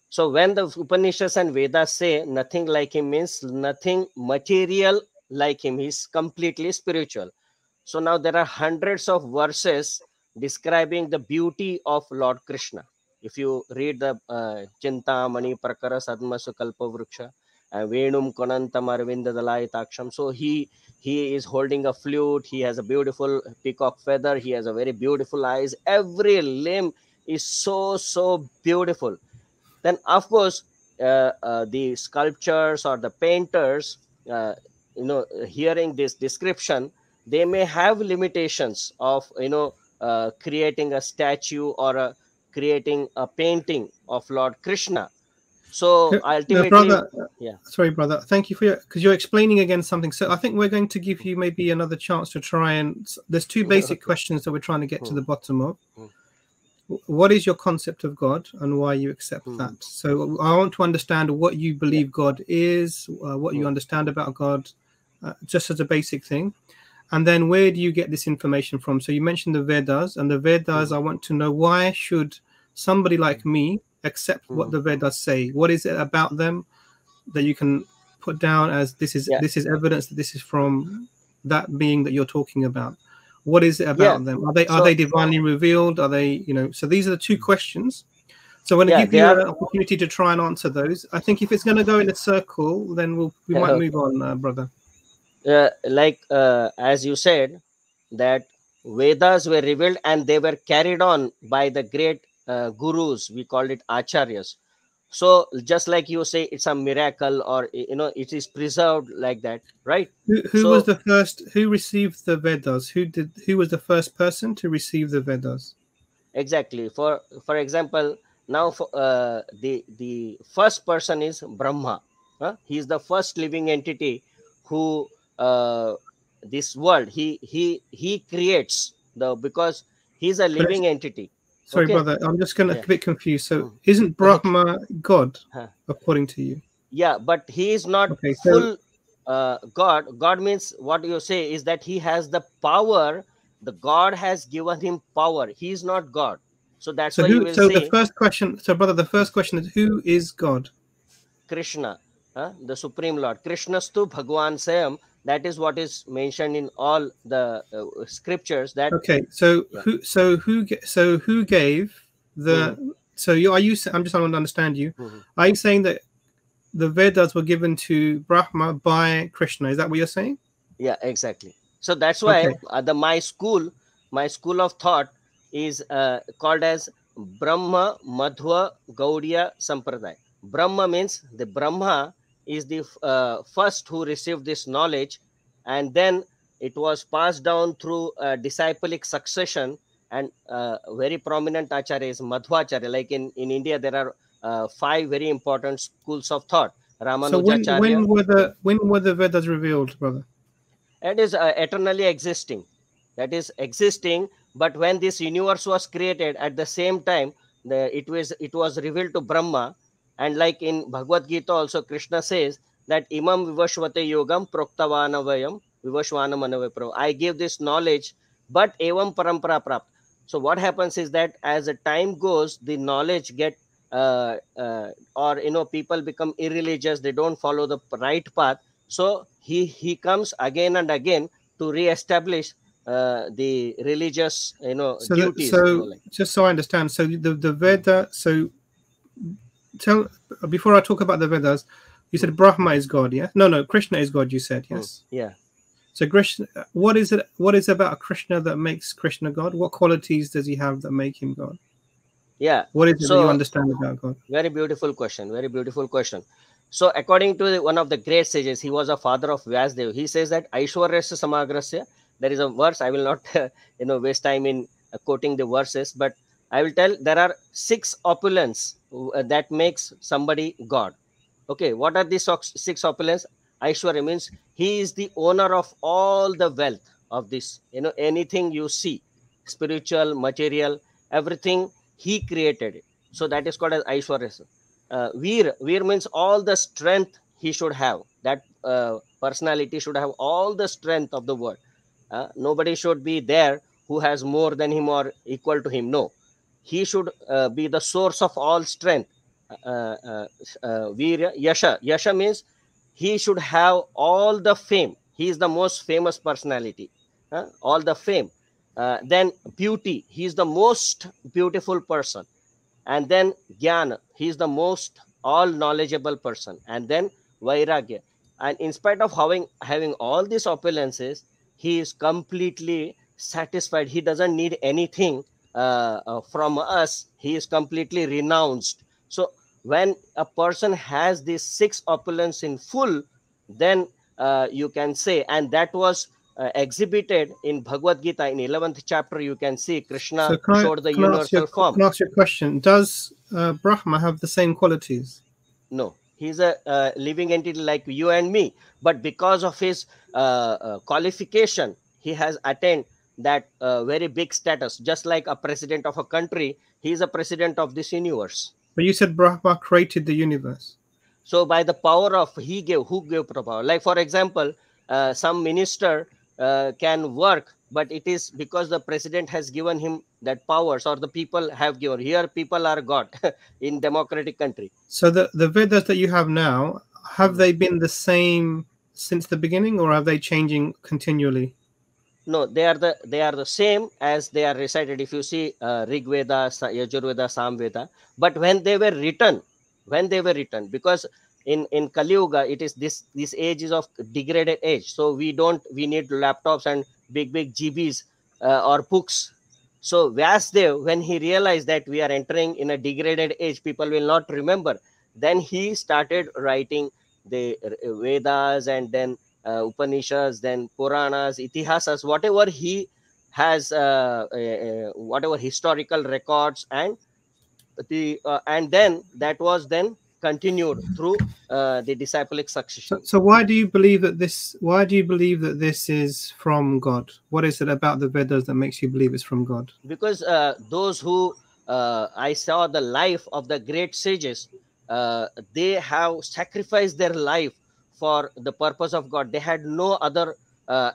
So when the Upanishads and Vedas say nothing like him, means nothing material like him, he's completely spiritual. So now there are hundreds of verses describing the beauty of Lord Krishna. If you read the Chinta Mani Prakara Sadmasu Kalpa Vruksha, Venum Konantam Arvinda Dalai Taksham, so he is holding a flute, he has a beautiful peacock feather, he has a very beautiful eyes, every limb is so beautiful. Then of course the sculptors or the painters, hearing this description, they may have limitations of creating a statue or creating a painting of Lord Krishna. So ultimately, brother, yeah. Sorry, brother. Thank you for because you're explaining again something. So I think we're going to give you maybe another chance to try and. There's two basic questions that we're trying to get to the bottom of. What is your concept of God and why you accept that? So I want to understand what you believe God is, what you understand about God, just as a basic thing. And then where do you get this information from? So you mentioned the Vedas, and the Vedas, I want to know, why should somebody like me accept what the Vedas say? What is it about them that you can put down as this is evidence that this is from that being that you're talking about? What is it about them? Are they divinely revealed? Are they, so these are the two questions. So I'm going to give you an opportunity to try and answer those. I think if it's going to go in a circle, then we might move on, brother. As you said, that Vedas were revealed and they were carried on by the great gurus. We called it acharyas. So just like you say, it's a miracle, or it is preserved like that, right? Who was the first? Who received the Vedas? Who was the first person to receive the Vedas? Exactly. For example, now the first person is Brahma. He is the first living entity who this world he creates because he's a living entity. Sorry, brother, I'm just going to a bit confused. So isn't Brahma God, according to you? Yeah, but he is not full God. God means, what you say is that he has the power. The God has given him power. He is not God. So that's why you will see. The first question, so brother, the first question is, who is God? Krishna, the Supreme Lord. Krishnastu Bhagwan Sayam. That is what is mentioned in all the scriptures. That who gave the? Are you? I'm just trying to understand you. Are you saying that the Vedas were given to Brahma by Krishna? Is that what you're saying? Yeah, exactly. So that's why my school of thought is called as Brahma Madhva Gaudiya Sampradaya. Brahma means the Brahma is the first who received this knowledge, and then it was passed down through disciplic succession. And very prominent acharya is Madhvacharya. Like in India, there are 5 very important schools of thought. Ramanujacharya. So when were the Vedas revealed, brother? It is eternally existing. That is existing. But when this universe was created, at the same time, it was revealed to Brahma. And like in Bhagavad Gita also, Krishna says that imam vivashvate yogam proktavanavayam vivashvanamanavapro. I give this knowledge, but evam parampara prapt. So what happens is that as the time goes, the knowledge get or people become irreligious. They don't follow the right path. So he comes again and again to re-establish the religious duties. Just so I understand, so the Veda. So before I talk about the Vedas, you said Brahma is God, yeah? No, Krishna is God. You said yes. Yeah. So Krishna, what is it? What is about Krishna that makes Krishna God? What qualities does he have that make him God? Yeah. What is it that you understand about God? Very beautiful question. Very beautiful question. So according to one of the great sages, he was a father of Vyasdev. He says that Aishwaryasya Samagrasya. There is a verse. I will not waste time in quoting the verses, but I will tell there are 6 opulence that makes somebody God. Okay, what are these 6 opulence? Aishwarya means he is the owner of all the wealth of this. Anything you see, spiritual, material, everything he created it. So that is called as Aishwarya. Veer means all the strength he should have. That personality should have all the strength of the world. Nobody should be there who has more than him or equal to him. No, he should be the source of all strength. Veer, Yasha means he should have all the fame. He is the most famous personality. All the fame. Then beauty. He is the most beautiful person. And then Jnana. He is the most all knowledgeable person. And then Vairagya. And in spite of having all these opulences, he is completely satisfied. He doesn't need anything from us. He is completely renounced. So when a person has these 6 opulence in full, then you can say, and that was exhibited in Bhagavad Gita in 11th chapter. You can see Krishna showed the universal form. Can I ask you a question? Does Brahma have the same qualities? No, he's a living entity like you and me, but because of his qualification, he has attained that very big status. Just like a president of a country, he is a president of this universe. But you said Brahma created the universe. So by the power of who gave the power? Like for example, some minister can work, but it is because the president has given him that powers, or the people have given. Here people are God in democratic country. So the Vedas that you have now, have they been the same since the beginning, or are they changing continually? No, they are the same as they are recited. If you see Rig Veda, Yajurveda, Samveda, but when they were written, because in Kali Yuga, it is this age is of degraded age. So we need laptops and big GBs or books. So Vyasdev, when he realized that we are entering in a degraded age, people will not remember. Then he started writing the Vedas, and then Upanishads, then Puranas, Itihasas, whatever he has, whatever historical records, and then that was then continued through the disciplic succession. So why do you believe that this? Why do you believe that this is from God? What is it about the Vedas that makes you believe it's from God? Because those who I saw the life of the great sages, they have sacrificed their life for the purpose of God. They had no other.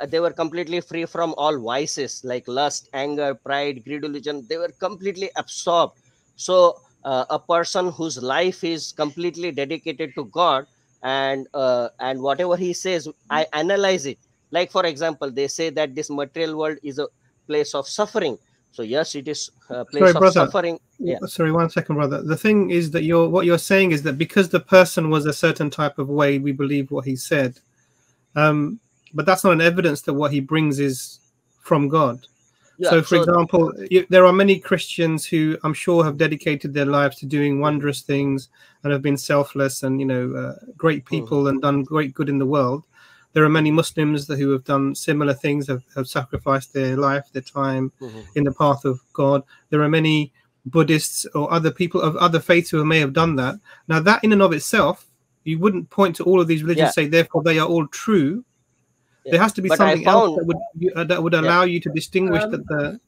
They were completely free from all vices like lust, anger, pride, greed, religion. They were completely absorbed. So a person whose life is completely dedicated to God, and whatever he says, I analyze it. Like for example, they say that this material world is a place of suffering. So yes, it is a place of suffering. Yeah. Sorry, 1 second, brother. The thing is that what you're saying is that because the person was a certain type of way, we believe what he said. But that's not an evidence that what he brings is from God. Yeah, So, for example, there are many Christians who I'm sure have dedicated their lives to doing wondrous things and have been selfless and, great people and done great good in the world. There are many Muslims who have done similar things, have sacrificed their life, their time in the path of God. There are many Buddhists or other people of other faiths who may have done that. Now, that in and of itself, you wouldn't point to all of these religions and say, therefore, they are all true. There has to be something else that would allow you to distinguish that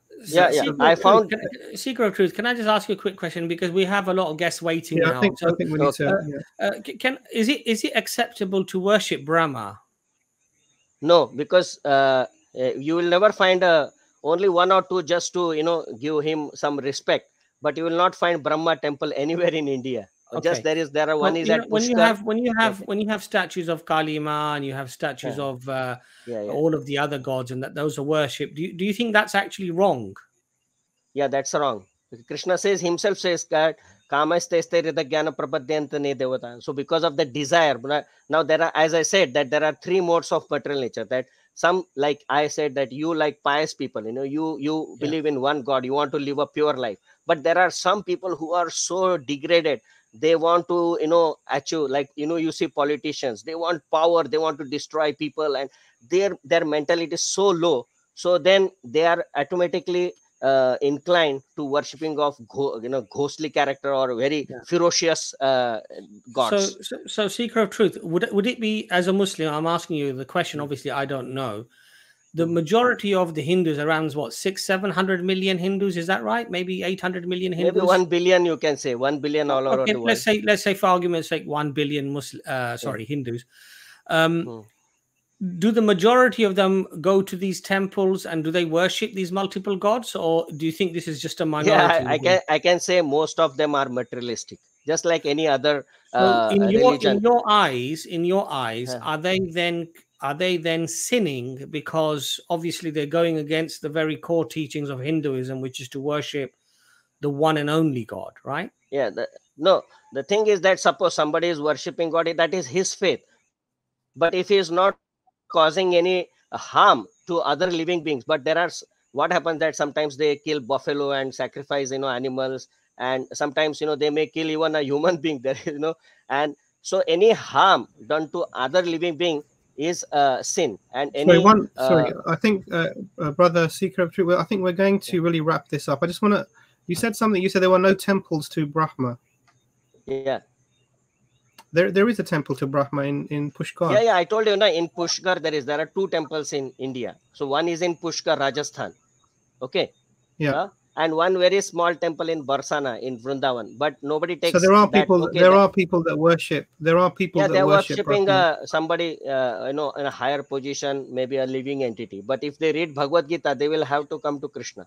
I found Seeker of Truth. Can I just ask you a quick question, because we have a lot of guests waiting now? I think we need to. Is it acceptable to worship Brahma? No, because you will never find only one or two just to give him some respect, but you will not find Brahma temple anywhere in India. Okay. Just there are one is at when Pushkar. when you have statues of Kali Ma and you have statues of all of the other gods, and that those are worshipped, do you think that's actually wrong? Yeah, that's wrong. Krishna himself says that so because of the desire, now there are, as I said, that there are three modes of material nature. That some, like I said, that you like pious people, you believe in one God, you want to live a pure life. But there are some people who are so degraded. They want to achieve, like you see politicians, they want power, they want to destroy people, and their mentality is so low. So then they are automatically inclined to worshipping of ghostly character or very ferocious gods. So Seeker of Truth, would it be, as a Muslim, I'm asking you the question, obviously I don't know, the majority of the Hindus, around what, 600-700 million Hindus, is that right? Maybe 800 million Hindus? Maybe 1 billion, you can say 1 billion all over the world. Let's say for argument's sake 1 billion Hindus. Do the majority of them go to these temples, and do they worship these multiple gods, or do you think this is just a minority? Yeah, I can say most of them are materialistic, just like any other in religion. your eyes, are they then sinning, because obviously they're going against the very core teachings of Hinduism, which is to worship the one and only God, right? Yeah, the thing is that suppose somebody is worshipping God, that is his faith. But if he is not causing any harm to other living beings, but there are, what happens that sometimes they kill buffalo and sacrifice animals, and sometimes they may kill even a human being there, and so any harm done to other living being is sin. And any I think brother Seeker of Truth, I think we're going to really wrap this up. I just want to, you said something, you said there were no temples to Brahma. Yeah, there is a temple to Brahma in Pushkar. Yeah, I told you, in Pushkar there are two temples in India. So one is in Pushkar, Rajasthan, okay, and one very small temple in Barsana in Vrindavan, but nobody takes. So there are people. There are people that worship. There are people that they're worship worshipping somebody in a higher position, maybe a living entity. But if they read Bhagavad Gita, they will have to come to Krishna.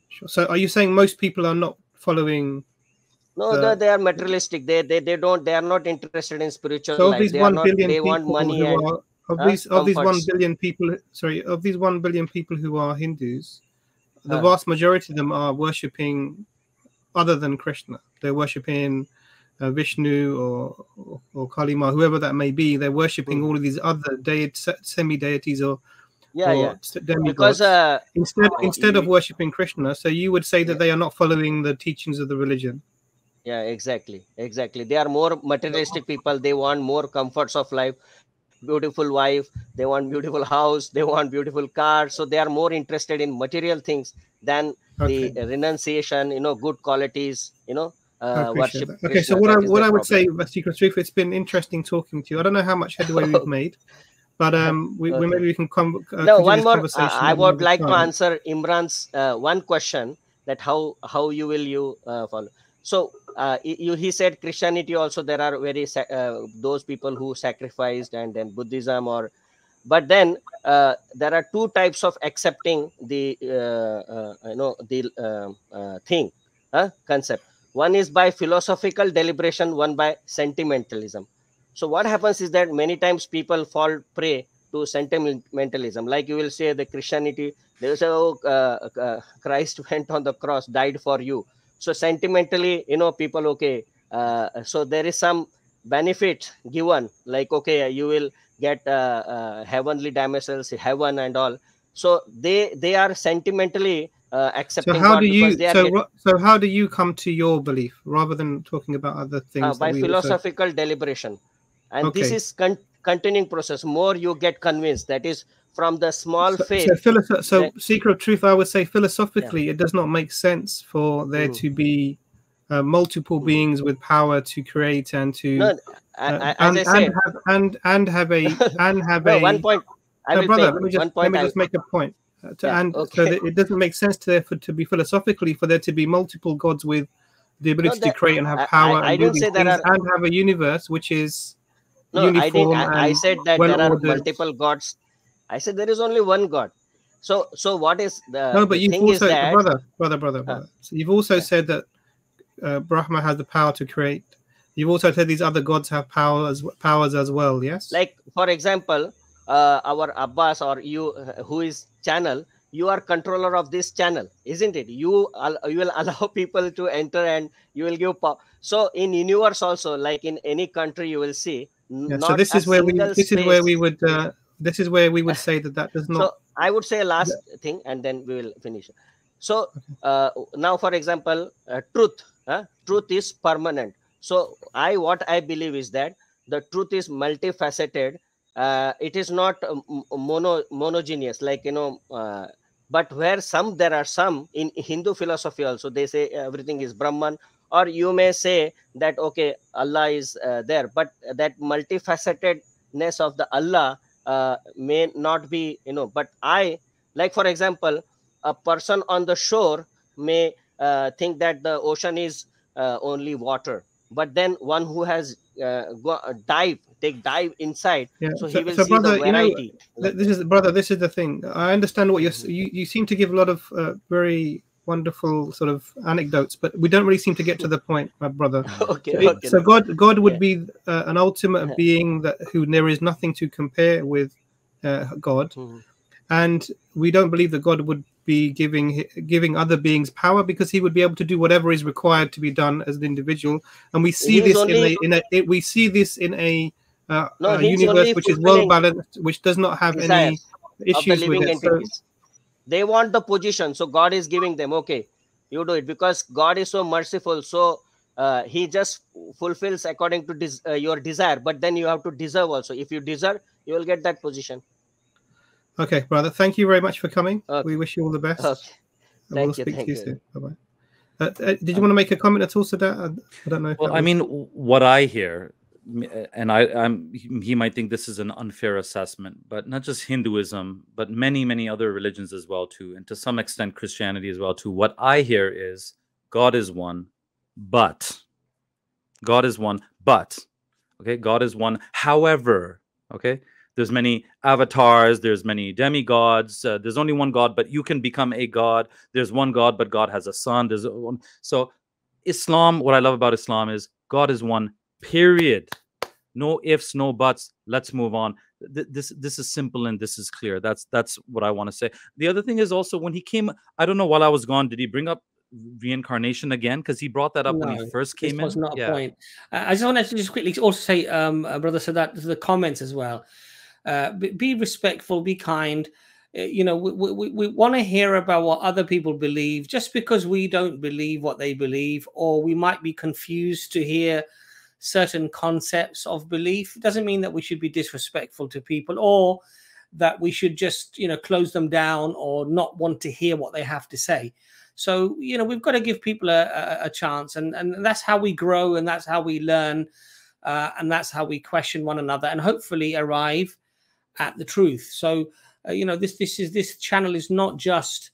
Sure. So are you saying most people are not following? No, they are materialistic. They are not interested in spiritual so life. These they 1 are billion they people want money who and are, of these 1 comforts. billion people. Sorry, of these 1 billion people who are Hindus, the vast majority of them are worshipping other than Krishna. They're worshipping Vishnu or Kali Ma, whoever that may be. They're worshipping all of these other semi-deities or demigods. Because instead of worshipping Krishna. So you would say that they are not following the teachings of the religion. Yeah, exactly. They are more materialistic people. They want more comforts of life, beautiful wife, they want beautiful house, they want beautiful cars. So they are more interested in material things than the renunciation, good qualities, worship. That. Okay, so what I would say, Secret Truth, it's been interesting talking to you. I don't know how much headway we've made, but maybe we can come. One more. I would like to answer Imran's one question, that how you will follow. So he said Christianity also, there are very those people who sacrificed, and then Buddhism, but then there are two types of accepting the thing, concept. One is by philosophical deliberation, one by sentimentalism. So what happens is that many times people fall prey to sentimentalism. Like you will say the Christianity, they will say, Christ went on the cross, died for you. So sentimentally, people, okay, so there is some benefit given, like, okay, you will get heavenly damsels, heaven and all. So they are sentimentally accepting So how God do you because they are so how do you come to your belief rather than talking about other things by that we philosophical deliberation, and this Okay. is continuing process. More you get convinced, that is from the small So, faith. so Seeker of Truth, I would say philosophically, it does not make sense for there to be multiple beings with power to create and to No, as I said, have a no, one point I will brother. make. Let me just make a point. So that it doesn't make sense to be philosophically for there to be multiple gods with the ability to create and have power I and do didn't these say there things are. and have a universe which is No, I didn't. uniform I and said that well there are ordered. multiple gods. I said there is only one God. So what is No, but the you've thing also, is that brother. So you've also said that Brahma has the power to create. You've also said these other gods have powers as well. Yes. Like for example, our Abbas or you, who is channel, you are controller of this channel, isn't it? You will allow people to enter and you will give power. So in universe also, like in any country, you will see Yeah, not so this a is where single this space. is where we would say that does not. So I would say last thing and then we will finish. So now for example, truth is permanent. So what I believe is that the truth is multifaceted. It is not monogeneous, like but where there are some in Hindu philosophy also, they say everything is Brahman, or you may say that okay, Allah is there, but that multifacetedness of the Allah may not be, but I, like for example, a person on the shore may think that the ocean is only water, but then one who has dive inside, so he will so see brother, the variety. This is the thing. I understand what you seem to give a lot of very wonderful sort of anecdotes, but we don't really seem to get to the point, my brother. So God would be an ultimate being who there is nothing to compare with God, and we don't believe that God would be giving other beings power, because he would be able to do whatever is required to be done as an individual, and we see this in a universe which is well balanced, which does not have any issues with it. So, they want the position, so God is giving them, okay, you do it, because God is so merciful. So he just fulfills according to your desire, but then you have to deserve also. If you deserve, you will get that position. Okay, brother, thank you very much for coming. We wish you all the best. Okay. We'll speak to you soon. Bye-bye. Did you want to make a comment at all, Sadat? I don't know. Well, I mean, what I hear, and he might think this is an unfair assessment, but not just Hinduism, but many other religions as well too, and to some extent Christianity as well too. What I hear is God is one, but God is one, but okay, God is one. However, okay, there's many avatars, there's many demigods, there's only one God, but you can become a God. There's one God, but God has a son. There's one. So Islam, what I love about Islam is God is one, period. No ifs, no buts. Let's move on. This is simple and this is clear. That's what I want to say. The other thing is also, when he came, I don't know, while I was gone, did he bring up reincarnation again? Because he brought that up when he first came in. This was not a point. I just wanted to just quickly also say, brother, so that the comments as well. Be respectful, be kind. We want to hear about what other people believe. Just because we don't believe what they believe, or we might be confused to hear certain concepts of belief, doesn't mean that we should be disrespectful to people, or that we should just close them down or not want to hear what they have to say. So we've got to give people a chance, and that's how we grow, and that's how we learn, and that's how we question one another, and hopefully arrive at the truth. So this channel is not just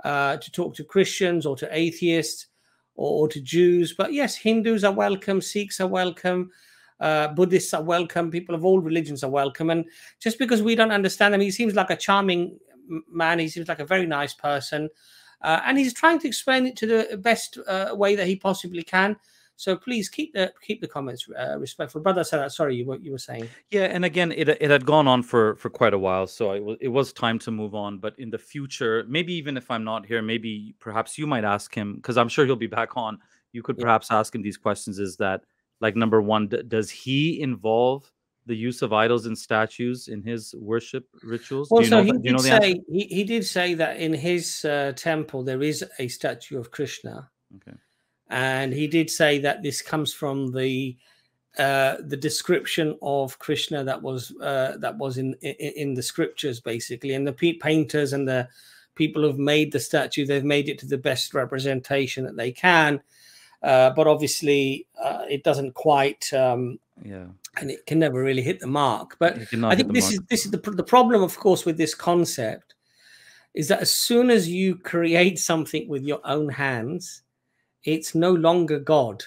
to talk to Christians or to atheists or to Jews, but yes, Hindus are welcome, Sikhs are welcome, Buddhists are welcome, people of all religions are welcome. And just because we don't understand him, he seems like a charming man, he seems like a very nice person, and he's trying to explain it to the best way that he possibly can. So please keep the comments respectful. Brother Sadat, sorry, what you were saying. Yeah, and again, it had gone on for quite a while, so it was time to move on. But in the future, maybe even if I'm not here, maybe perhaps you might ask him, because I'm sure he'll be back on. You could perhaps ask him these questions. Is that, like, number one, does he involve the use of idols and statues in his worship rituals? Well, do you so know, do you know the answer? he did say that in his temple there is a statue of Krishna. Okay. And he did say that this comes from the description of Krishna that was in the scriptures, basically, and the painters and the people who've made the statue, they've made it to the best representation that they can, but obviously it doesn't quite and it can never really hit the mark. But I think this is the problem, of course, with this concept, is that as soon as you create something with your own hands, it's no longer God.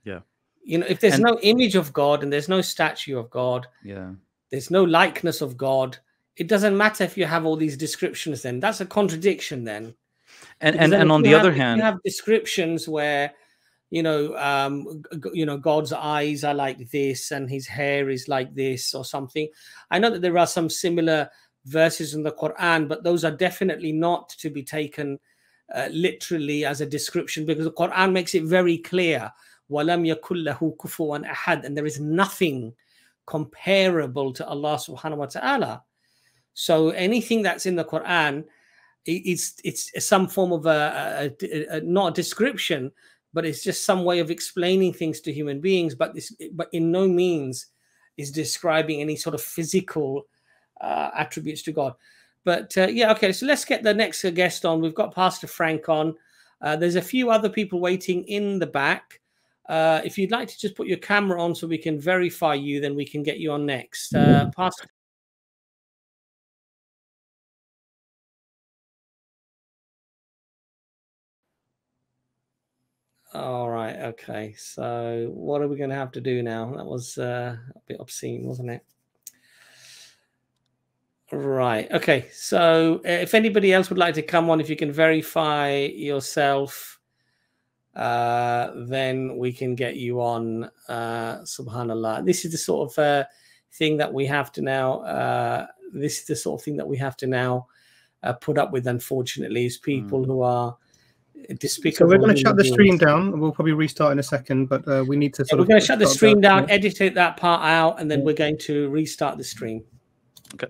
Yeah. You know, if there's no image of God and there's no statue of God, there's no likeness of God, it doesn't matter if you have all these descriptions. Then that's a contradiction. Then, and on the other hand, you have descriptions where, God's eyes are like this and his hair is like this or something. I know that there are some similar verses in the Quran, but those are definitely not to be taken literally as a description, because the Quran makes it very clear, وَلَمْ يَكُنْ لَهُ كُفُوًا أَحَدٌ, and there is nothing comparable to Allah subhanahu wa ta'ala. So anything that's in the Quran, it's some form of not a description, but it's just some way of explaining things to human beings, but in no means is describing any sort of physical attributes to God. But okay, so let's get the next guest on. We've got Pastor Frank on. There's a few other people waiting in the back. If you'd like to just put your camera on so we can verify you, then we can get you on next. Pastor. All right, okay. So what are we going to have to do now? That was a bit obscene, wasn't it? Right. Okay. So if anybody else would like to come on, if you can verify yourself, then we can get you on. Subhanallah. This is the sort of thing that we have to now. This is the sort of thing that we have to now put up with, unfortunately, is people who are despicable. So we're going to shut the stream down. We'll probably restart in a second, but we need to we're going to shut the stream down, edit that part out, and then we're going to restart the stream. Okay.